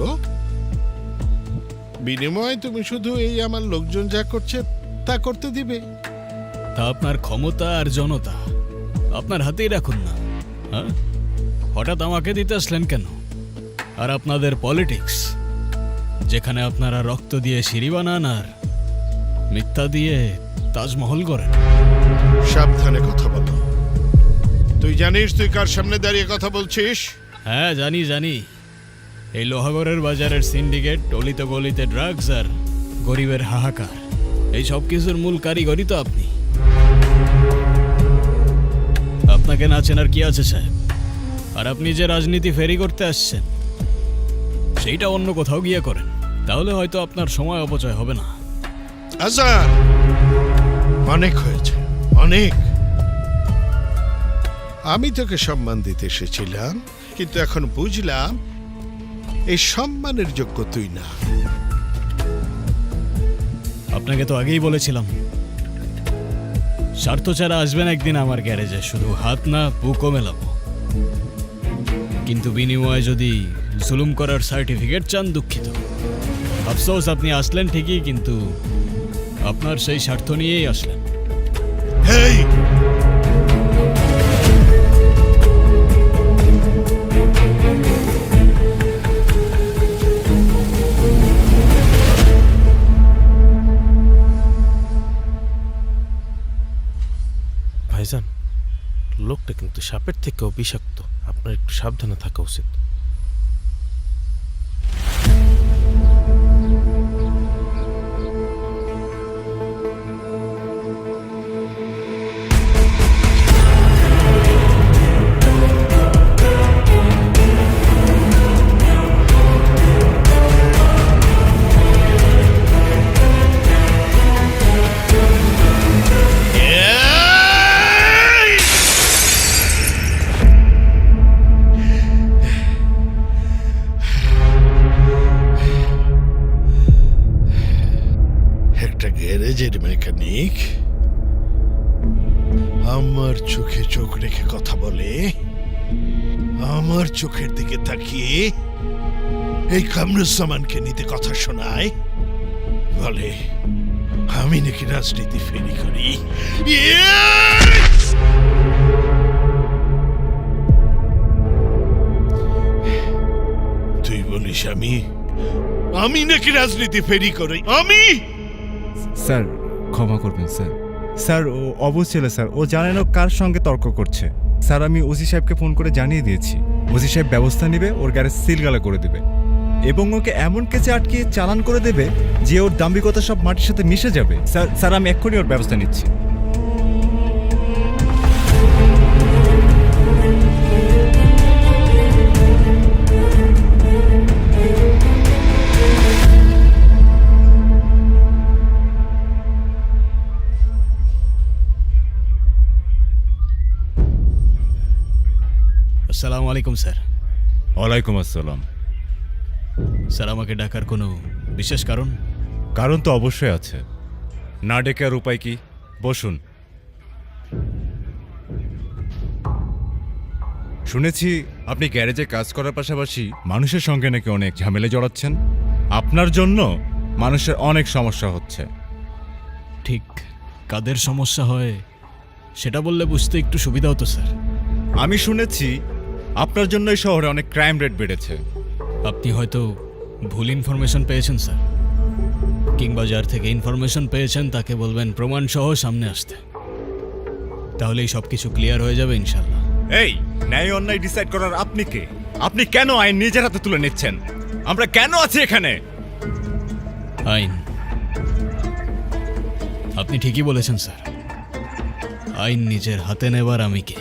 বিনিময়ে তুমি শুধু এই আমার লোকজন যা করছে তা করতে দিবে। তা আপনার ক্ষমতা আর জনতা আপনার হাতেই রাখুন না, হ্যাঁ? হঠাৎ আমাকে দিতে আসলেন কেন? আর আপনাদের পলিটিক্স, যেখানে আপনারা রক্ত দিয়ে সিঁড়ি বানান আর মিথ্যা দিয়ে তাজমহল করেন। সাবধানে কথা বলো। তুই জানিস তুই কার সামনে দাঁড়িয়ে কথা বলছিস? হ্যাঁ জানি জানি, এই লোহাগড়ের বাজারের সিন্ডিকেট, টলিতে গলিতে ড্রাগস আর গরিবের হাহাকার, এই সব কিছুর মূল কারিগরই তো আপনি। আপনাকে না চেনার কি আছে সাহেব? আর আপনি যে রাজনীতি ফেরি করতে আসছেন সেইটা অন্য কোথাও গিয়ে করেন, তাহলে হয়তো আপনার সময় অপচয় হবে না। আজান, অনেক হয়েছে, অনেক। আমি তোকে সম্মান দিতে এসেছিলাম, কিন্তু এখন বুঝলাম এই সম্মানের যোগ্য তুই না। আপনাকে তো আগেই বলেছিলাম স্বার্থ ছাড়া আসবেন একদিন আমার গ্যারেজে, শুধু হাত না বুকও মেলাবো। কিন্তু বিনিময়ে যদি জুলুম করার সার্টিফিকেট চান, দুঃখিত। আফসোস, আপনি আসলেন ঠিকই, কিন্তু আপনার সেই স্বার্থ নিয়েই আসলেন। হেই, ভাইজান, লোকটা কিন্তু সাপের থেকেও বিষাক্ত, আপনার একটু সাবধানে থাকা উচিত। একটা গ্যারেজের মেকানিক আমার চোখে চোখ রেখে কথা বলে, আমার চোখের দিকে তাকিয়ে এই কামরুজ্জামানকে নিতে কথা শোনায়, বলে আমি নাকি রাজনীতি ফেরি করি। তুই বলিস আমি নাকি রাজনীতি ফেরি করি? আমি স্যার ক্ষমা করবেন স্যার। স্যার ও অবুঝ ছেলে স্যার, ও জানে না কার সঙ্গে তর্ক করছে। স্যার আমি ওসি সাহেবকে ফোন করে জানিয়ে দিয়েছি, ওসি সাহেব ব্যবস্থা নেবে, ওর গ্যারেজ সিলগালা করে দেবে এবং ওকে এমন কেসে আটকে চালান করে দেবে যে ওর দাম্ভিকতা সব মাটির সাথে মিশে যাবে। স্যার আমি এক্ষুনি ওর ব্যবস্থা নিচ্ছি। আসসালামু আলাইকুম স্যার। ওয়ালাইকুম আসসালাম। স্যার, আমাকে ডাকার কোনো বিশেষ কারণ? কারণ তো অবশ্যই আছে, না ডেকে আর উপায় কি? বসুন। শুনেছি আপনি গ্যারেজে কাজ করার পাশাপাশি মানুষের সঙ্গে নাকি অনেক ঝামেলা জড়াচ্ছেন। আপনার জন্য মানুষের অনেক সমস্যা হচ্ছে। ঠিক কাদের সমস্যা হয় সেটা বললে বুঝতে একটু সুবিধা হতো স্যার। আমি শুনেছি আপনার জন্য এই শহরে অনেক ক্রাইম রেট বেড়েছে। আপনি হয়তো ভুল ইনফরমেশন পেয়েছেন স্যার, কিংবা যার থেকে ইনফরমেশন পেয়েছেন তাকে বলবেন প্রমাণ সহ সামনে আসতে, তাহলেই সব কিছু ক্লিয়ার হয়ে যাবে ইনশাল্লাহ। এই ন্যায় অন্যায় ডিসাইড করার আপনি কে? আপনি কেন আইন নিজের হাতে তুলে নিচ্ছেন? আমরা কেন আছি এখানে? আইন, আপনি ঠিকই বলেছেন স্যার। আইন নিজের হাতে নেবার আমি কে?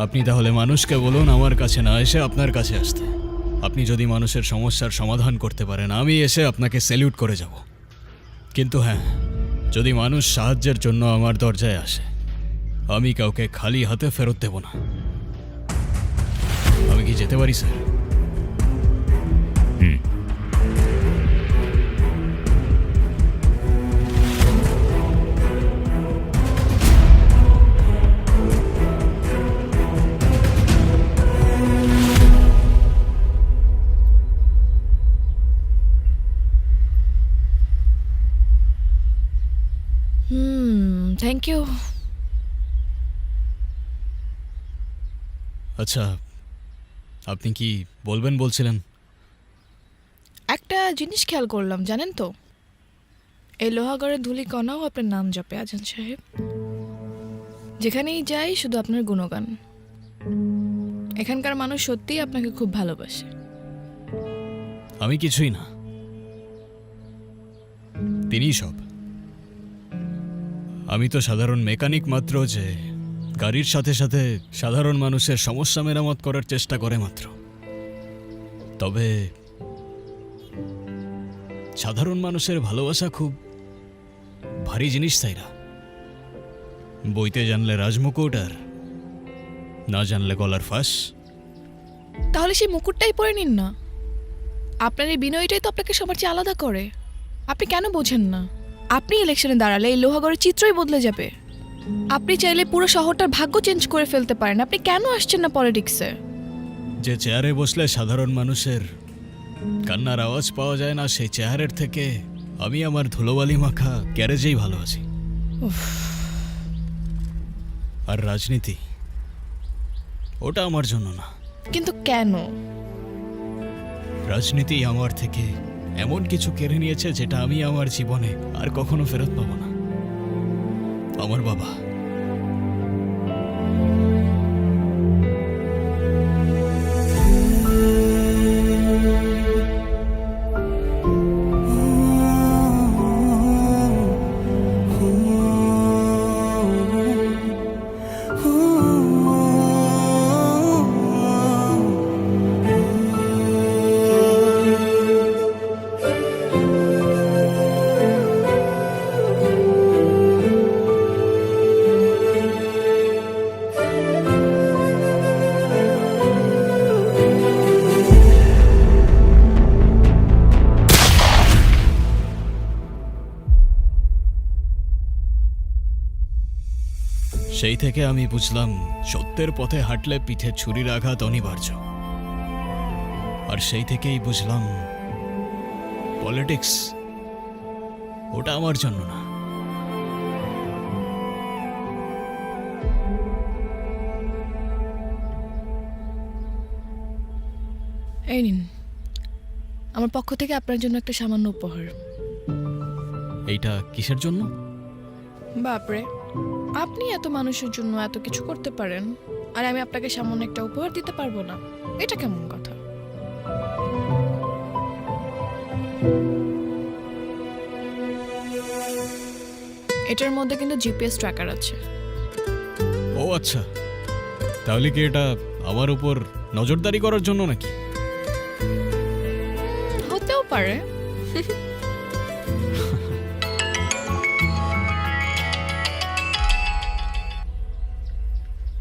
আপনি তাহলে মানুষকে বলুন আমার কাছে না এসে আপনার কাছে আসতে। আপনি যদি মানুষের সমস্যার সমাধান করতে পারেন, আমি এসে আপনাকে স্যালিউট করে যাব। কিন্তু হ্যাঁ, যদি মানুষ সাহায্যের জন্য আমার দরজায় আসে, আমি কাউকে খালি হাতে ফেরত দেব না। আমি কি যেতে পারি স্যার? Thank you. আচ্ছা, আপনি কি বলবেন বলছিলেন? একটা জিনিস খেয়াল করলাম, জানেন তো, এই লোহাগড়ের ধূলিকণাও আপনার নাম জপে আজান সাহেব। যেখানেই যাই শুধু আপনার গুণগান। এখানকার মানুষ সত্যিই আপনাকে খুব ভালোবাসে। আমি কিছুই না, তিনিই সব। আমি তো সাধারণ মেকানিক মাত্র, যে গাড়ির সাথে সাথে সাধারণ মানুষের সমস্যা মেরামত করার চেষ্টা করে মাত্র। তবে সাধারণ মানুষের ভালোবাসা খুব ভারী জিনিস তাইরা। বইতে জানলে রাজমুকুট, আর না জানলে গলার ফাঁস। তাহলে সেই মুকুটটাই পরে নিন না। আপনার এই বিনয়টাই তো আপনাকে সবার চেয়ে আলাদা করে। আপনি কেন বোঝেন না? আপনি ইলেকশনে দাঁড়ালে এই লোহাগড়ের চিত্রই বদলে যাবে। আপনি চাইলে পুরো শহরটার ভাগ্য চেঞ্জ করে ফেলতে পারেন। আপনি কেন আসছেন না পলিটিক্সে? যে চেয়ারে বসলে সাধারণ মানুষের কান্নার আওয়াজ পাওয়া যায় না, সেই চেয়ারের থেকে আমি আমার ধুলোবালি মাখা গ্যারেজেই ভালো আছি। আর রাজনীতি, ওটা আমার জন্য না। কিন্তু কেন? রাজনীতি আমার থেকে এমন কিছু কেড়ে নিয়েছে যেটা আমি আমার জীবনে আর কখনো ফেরত পাবো না। আমার বাবা, সেই থেকে আমি বুঝলাম সত্যের পথে হাঁটলে পিঠে ছুরির আঘাত অনিবার্য। আর সেই থেকেই বুঝলাম পলিটিক্স, ওটা আমার জন্য না। এই নিন, আমার পক্ষ থেকে আপনার জন্য একটা সামান্য উপহার। এইটা কিসের জন্য? বাপরে, আপনি এত মানুষের জন্য এত কিছু করতে পারেন, আর আমি আপনাকে সামান্য একটা উপহার দিতে পারবো না? এটা কেমন কথা? এটার মধ্যে কিন্তু জিপিএস ট্র্যাকার আছে। ও আচ্ছা, তাহলে কি এটা আমার উপর নজরদারি করার জন্য নাকি? হতেও পারে।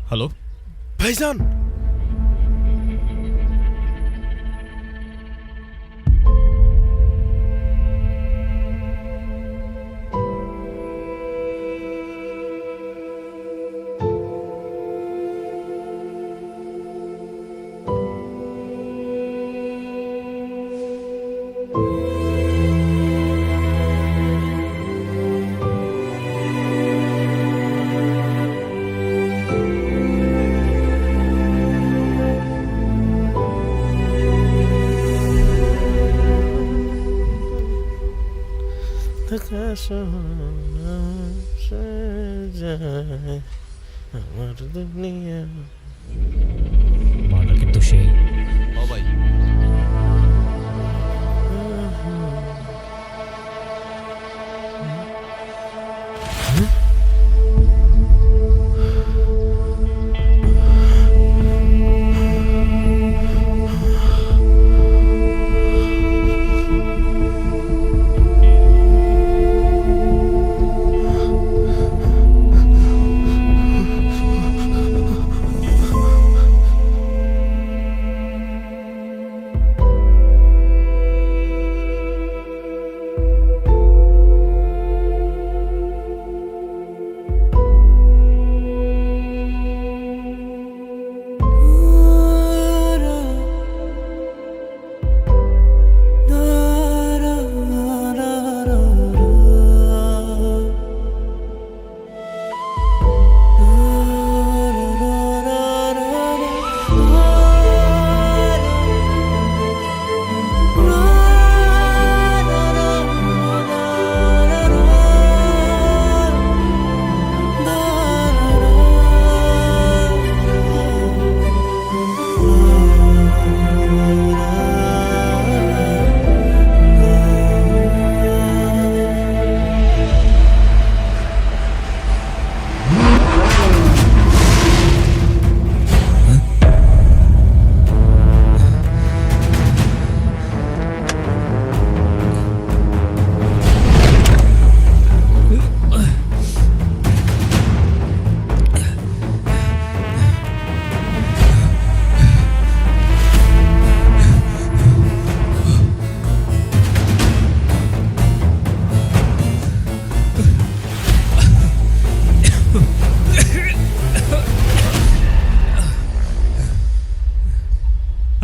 হ্যালো ভাইজান, সোনা সাজায় আমার দুনিয়া। মালটা কিন্তু সেই ও ভাই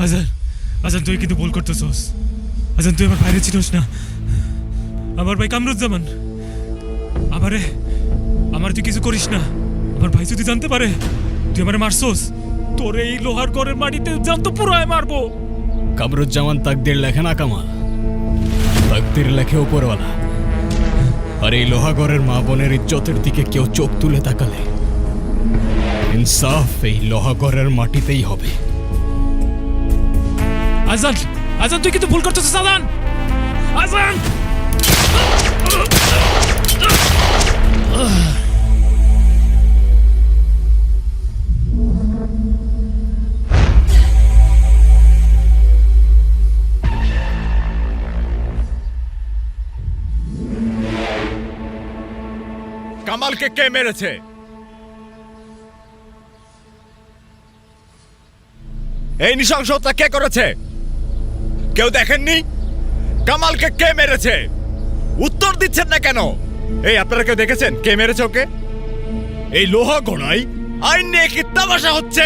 আজান, আজান তুই কিন্তু ভুল করতেছস। আজান তুই আমার বাইরে চিনোস না। আমার ভাই কামরুজ্জামান। আমার তুই কিছু করিস না। আমার ভাই যদি জানতে পারে তুই আমার মারছস, তোর এই লোহার ঘরের মাটিতে জানতো পুরায় মারবো। কামরুজ্জামান তাকদির লেখে না কামাল, তাকদির লেখে উপরওয়ালা। আর এই লোহাগড়ের মা বোনের ইজ্জতের দিকে কেউ চোখ তুলে তাকালে ইনসাফ এই লোহাগড়ের মাটিতেই হবে। আজান, আজান তুই কিন্তু ভুল করতেছিস। আজান, আজান কামালকে কে মেরেছে? এই নৃশংসতা কে করেছে? কেউ দেখেননি? কামালকে কে মেরেছে? উত্তর দিচ্ছেন না কেন? এই আপনারা কেউ দেখেছেন কে মেরেছে ওকে? এই লোহা গোড়ায় আইন নিয়ে কি তামাশা হচ্ছে?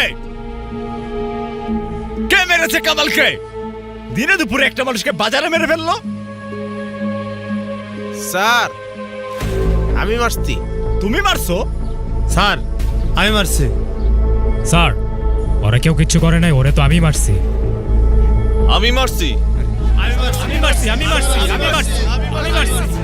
কে মেরেছে কামালকে? দিনে দুপুরে একটা মানুষকে বাজারে মেরে ফেললো। স্যার আমি মারছি। তুমি মারছো? স্যার আমি মারছি। স্যার ওরা কেউ কিচ্ছু করে নাই, ওরে তো আমি মারছি। আমি মারছি। আমি মারছি, আমি মারছি, আমি মারছি, আমি মারছি।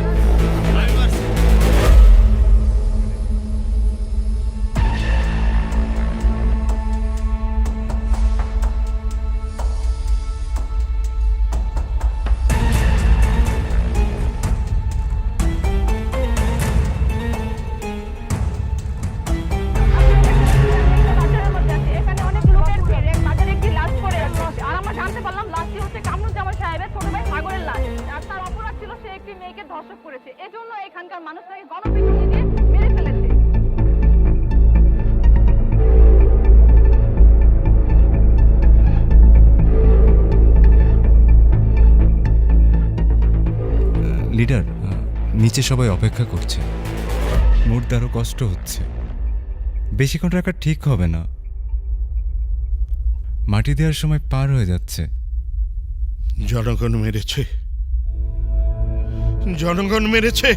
লিডার, নিচে সবাই অপেক্ষা করছে। মুর্দারও কষ্ট হচ্ছে। বেশিক্ষণ রাখা ঠিক হবে না। মাটি দেওয়ার সময় পার হয়ে যাচ্ছে। জনগণ মেরেছে, জনগণ মেরেছে।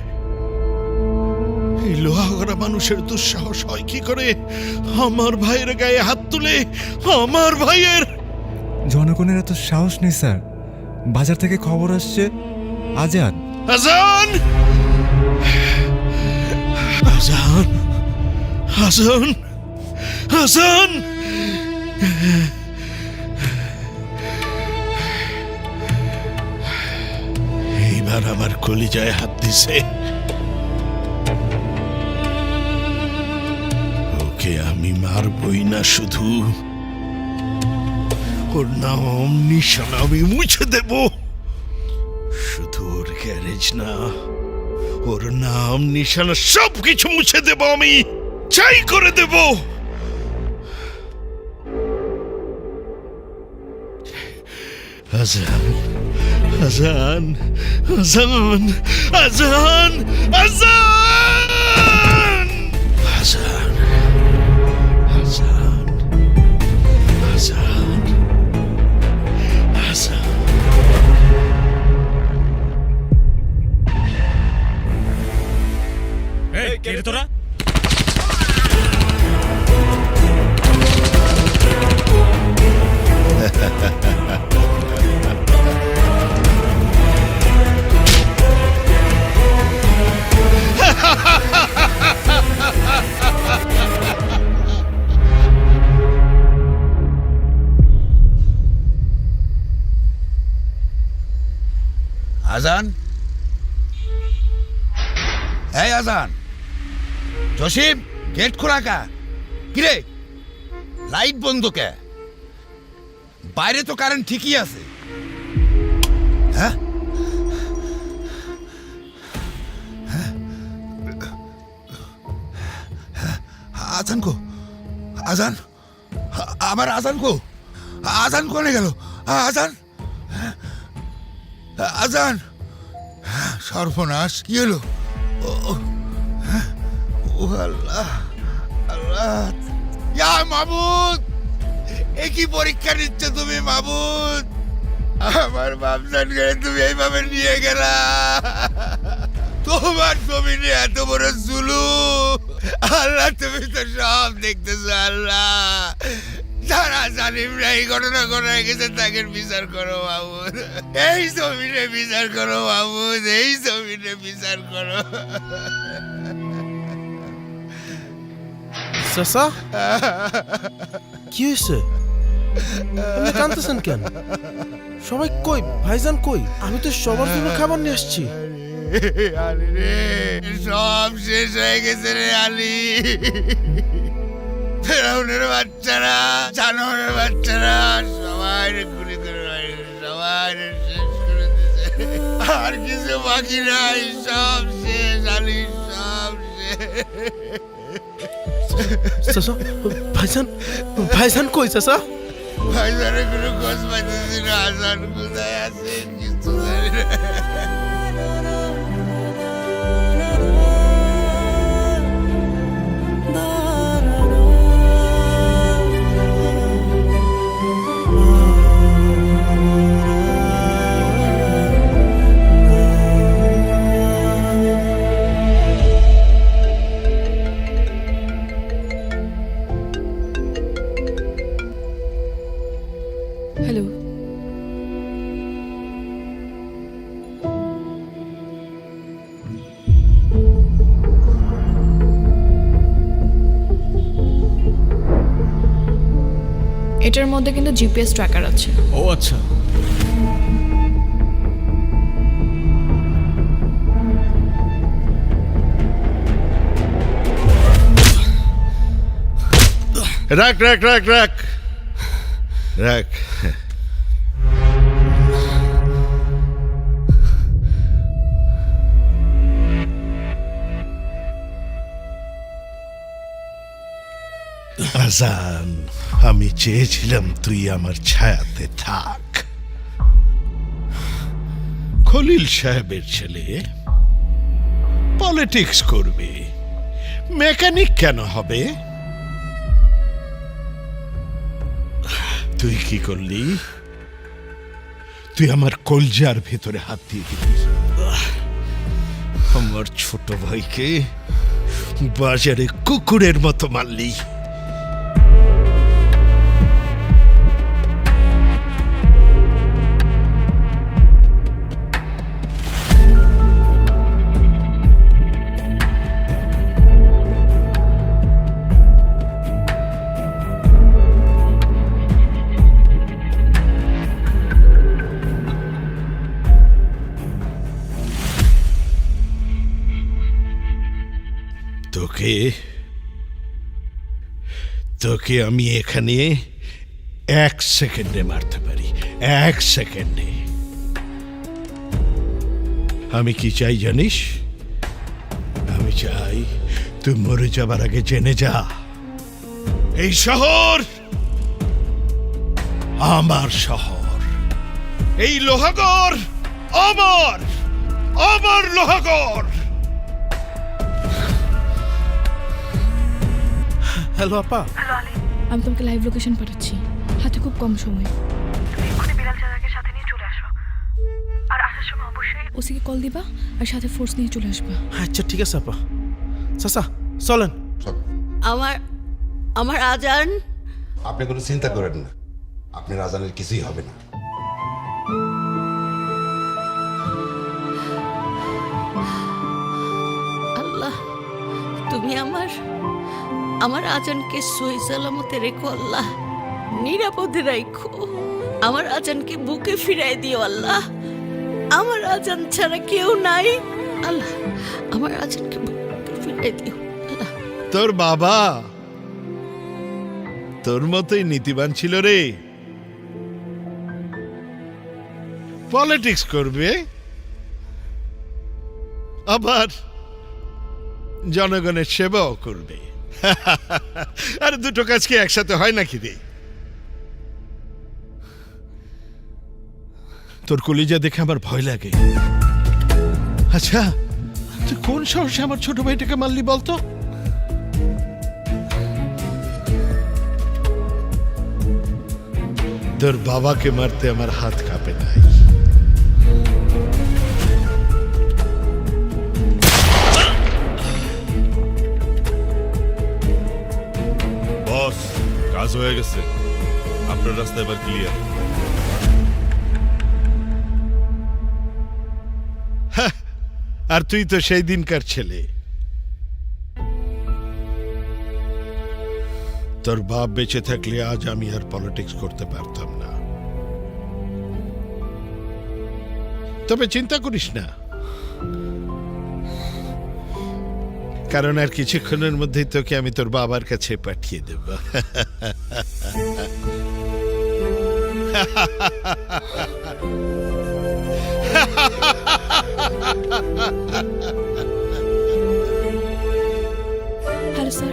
এই লোহাগড়া মানুষের দুঃসাহস হয় কি করে আমার ভাইয়ের গায়ে হাত তুলে? আমার ভাইয়ের জনগণের এত সাহস নেই স্যার। বাজার থেকে খবর আসছে আজাদ। আজান আজান আজান আজান এইবার আমার কলিজায় হাত দিছে। ওকে আমি মারবই না, শুধু ওর নাম নিশানা আমি মুছে দেব। শুধু ওর গ্যারেজ না, ওর নাম নিশানা সব কিছু মুছে দেব, আমি চাই করে দেব। আজান আজান আজান আজান আজান আজান আজান আজান আজান। এই কে রে তোরা? আজান, এই আজান, জসিম গেট খোলা কা? কিরে লাইট বন্ধ কে? বাইরে তো কারেন্ট ঠিকই আছে। হ্যাঁ আজান কো? আজান, আমার আজান কো? আজান কোনে গেল? আজান, আজান, সর্বনাশ, কি হলো? ও আল্লাহ, আল্লাহ, ইয়া মাবুদ, এ কি পরীক্ষা নিচ্ছ তুমি মাবুদ? আমার বাপজানকে তুমি এইভাবে নিয়ে গেলা। তোমার জমিনে এত বড় জুলুম, আল্লাহ তুমি তো সব দেখতেছো। আল্লাহ, যারা জালিমরা এই ঘটনা ঘটায় গেছে তাকে বিচার করো মাবুদ, এই জমিনে বিচার করো মাবুদ, এই জমিনে বিচার করো। চাচা, কি হয়েছে? আপনি কাঁদতেছেন কেন? সবাই কই? ভাইজান কই? আমি তো সবার জন্য খাবার নিয়ে আসছি। আলী রে, সব শেষ হয়ে গেছে রে আলী। ফেরাউনের বাচ্চারা, জানোয়ারের বাচ্চারা সবাই গুলি করে সবাই শেষ করে দিয়েছে। আর কিছু বাকি নাই, সব শেষ আলী, সব শেষ। চাচা, ভাইজান, ভাইজান কই চাচা? ভাইজানের কোনো খোঁজ পাইতেছি না। আজান কোথায় আছে কিছু জানি না। হ্যালো, এটার মধ্যে কিন্তু জিপিএস ট্র্যাকার আছে। ও আচ্ছা, রাখ রাখ রাখ রাখ রাখ। আজান, আমি চেয়েছিলাম তুই আমার ছায়াতে থাক। খলিল সাহেবের ছেলে পলিটিক্স করবে, মেকানিক কেন হবে? তুই কি করলি? তুই আমার কলজার ভেতরে হাত দিয়ে দিলি। আমার ছোট ভাইকে বাজারে কুকুরের মতো মারলি। তোকে আমি এখানে 1 সেকেন্ডে মারতে পারি, 1 সেকেন্ডে। আমি কি চাই জানিস? আমি চাই তুই মরে যাবার আগে জেনে যা, এই শহর আমার শহর, এই লোহাগড় আমার, আমার লোহাগড়। হ্যালো আপা। আমি তোমাকে লাইভ লোকেশন পাঠাচ্ছি, হাতে খুব কম সময়। ওসিকে কল দিবা আর সাথে ফোর্স নিয়ে চলে আসবা। আচ্ছা ঠিক আছে আপা। চাচা চলেন। আমার আজান। আপনি কোনো চিন্তা করেন না, আপনার আজানের কিছুই হবে না। আল্লাহ, তুমি আমার আজানকে সহি সালামতে রেখো আল্লাহ, নিরাপদে রাখো। আমার আজানকে বুকে ফিরাই দিও আল্লাহ, আমার আজান ছাড়া কেউ নাই আল্লাহ, আমার আজানকে বুকে ফিরাই দিও আল্লাহ। তোর বাবা তোর মতোই নীতিবান ছিল রে, পলিটিক্স করবে আবার জনগণের সেবাও করবে। আর দুটো কাজ কি একসাথে হয় নাকি রে? তোর কলিজা দেখে আমার ভয় লাগে। আচ্ছা, তুই কোন সাহসে আমার ছোট ভাইটাকে মারলি বলতো? তোর বাবাকে মারতে আমার হাত কাঁপে নাই। বস, কাজ হয়ে গেছে, আপনার রাস্তা এবার ক্লিয়ার। আর তুই তো সেই দিনকার ছেলে। তোর বাপ বেঁচে থাকলে আজ আমি আর পলিটিক্স করতে পারতাম না। তবে চিন্তা করিস না, কারণ আর কিছুক্ষণের মধ্যেই তোকে আমি তোর বাবার কাছে পাঠিয়ে দেব। হ্যালো স্যার,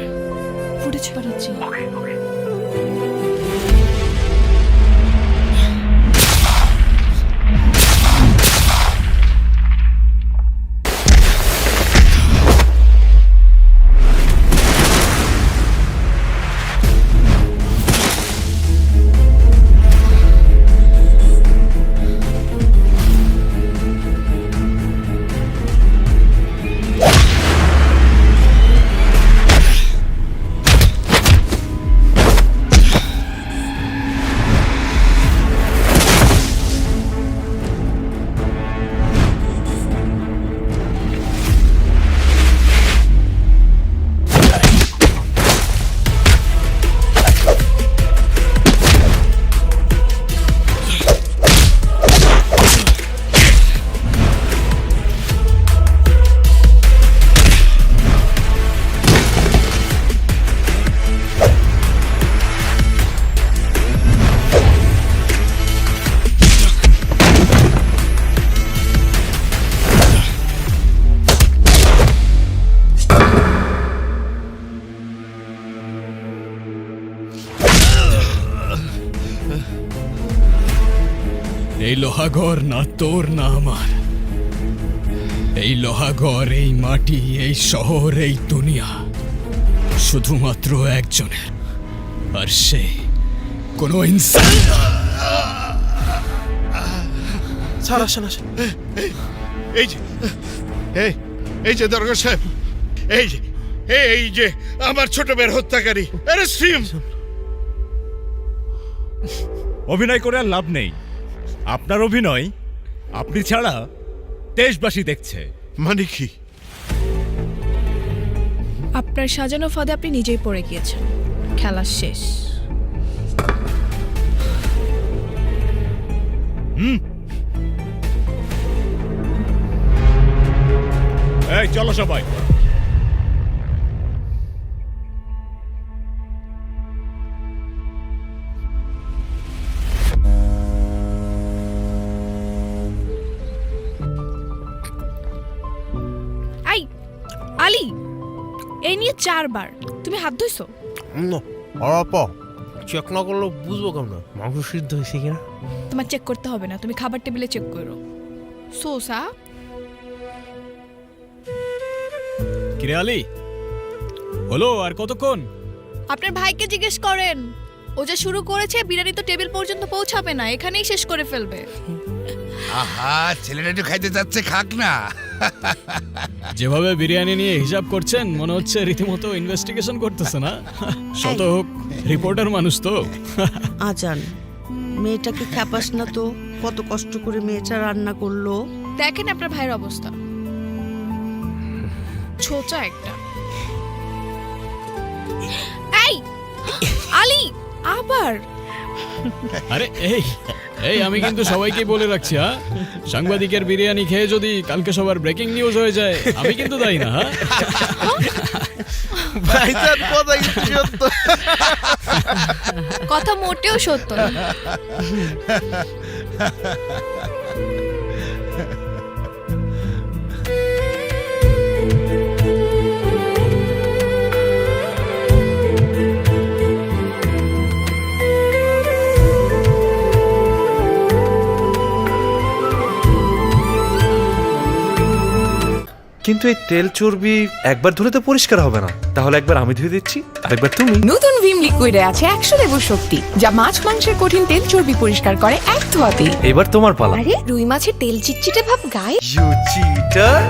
ফুটেজ পাঠাচ্ছি। এই লোহাগড় না তোর না আমার, এই লোহাগড়, এই মাটি, এই শহর, এই দুনিয়া শুধুমাত্র একজনের, আর সে কোনো ইনসান। স্যার আসেন আসেন। এই যে দরগা সাহেব, এই যে আমার ছোট মেয়ের হত্যাকারী। আরে সিম, অভিনয় করে আর লাভ নেই। আপনার অভিনয় আপনি ছাড়া দেশবাসী দেখছে। মানে কি? আপনার সাজানো ফাঁদে আপনি নিজেই পড়ে গিয়েছেন, খেলা শেষ। এই চলো সবাই। এই নিয়ে 4 বার। তুমি হাত ধুইছো? আপা চেক না করলে বুঝবো কেমন মাংস সিদ্ধ হয়েছে কিনা? তোমার চেক করতে হবে না, তুমি খাবার টেবিলে চেক করো। সোসা কিরে আলী, হলো আর কতক্ষণ? আপনার ভাইকে জিজ্ঞেস করেন, ও যা শুরু করেছে বিরিয়ানি তো টেবিল পর্যন্ত পৌঁছাবে না, এখানেই শেষ করে ফেলবে। আহা, ছেলেটা একটু খাইতে যাচ্ছে, খাক না। যেভাবে বিরিয়ানি নিয়ে হিসাব করছেন মনে হচ্ছে রীতিমতো ইনভেস্টিগেশন করতেছে না? শত হোক রিপোর্টার মানুষ তো। আজান, মেয়েটাকে খ্যাপাস না তো, কত কষ্ট করে মেয়েটা রান্না করলো। দেখেন আপনার ভাইয়ের অবস্থা, ছোচা একটা। এই আলী আবার। আরে এই এই আমি কিন্তু সবাইকে বলে রাখছি, হ্যাঁ, সাংবাদিকের বিরিয়ানি খেয়ে যদি কালকে সবার ব্রেকিং নিউজ হয়ে যায় আমি কিন্তু দায়ী না। হ্যাঁ ভাইজান কথা কিন্তু সত্য। কথা মোটেও সত্য না। কিন্তু এই তেল চর্বি একবার ধুলে তো পরিষ্কার হবে না, তাহলে একবার আমি ধুয়ে দিচ্ছি, আরেকবার তুমি। নতুন ভিম লিকুইডে আছে 100 লেবুর শক্তি, যা মাছ মাংসের কঠিন তেল চর্বি পরিষ্কার করে এক ধোয়াতেই। এবার তোমার পালা। আরে রুই মাছের তেল চিটচিটে ভাব গায়ে। You cheater.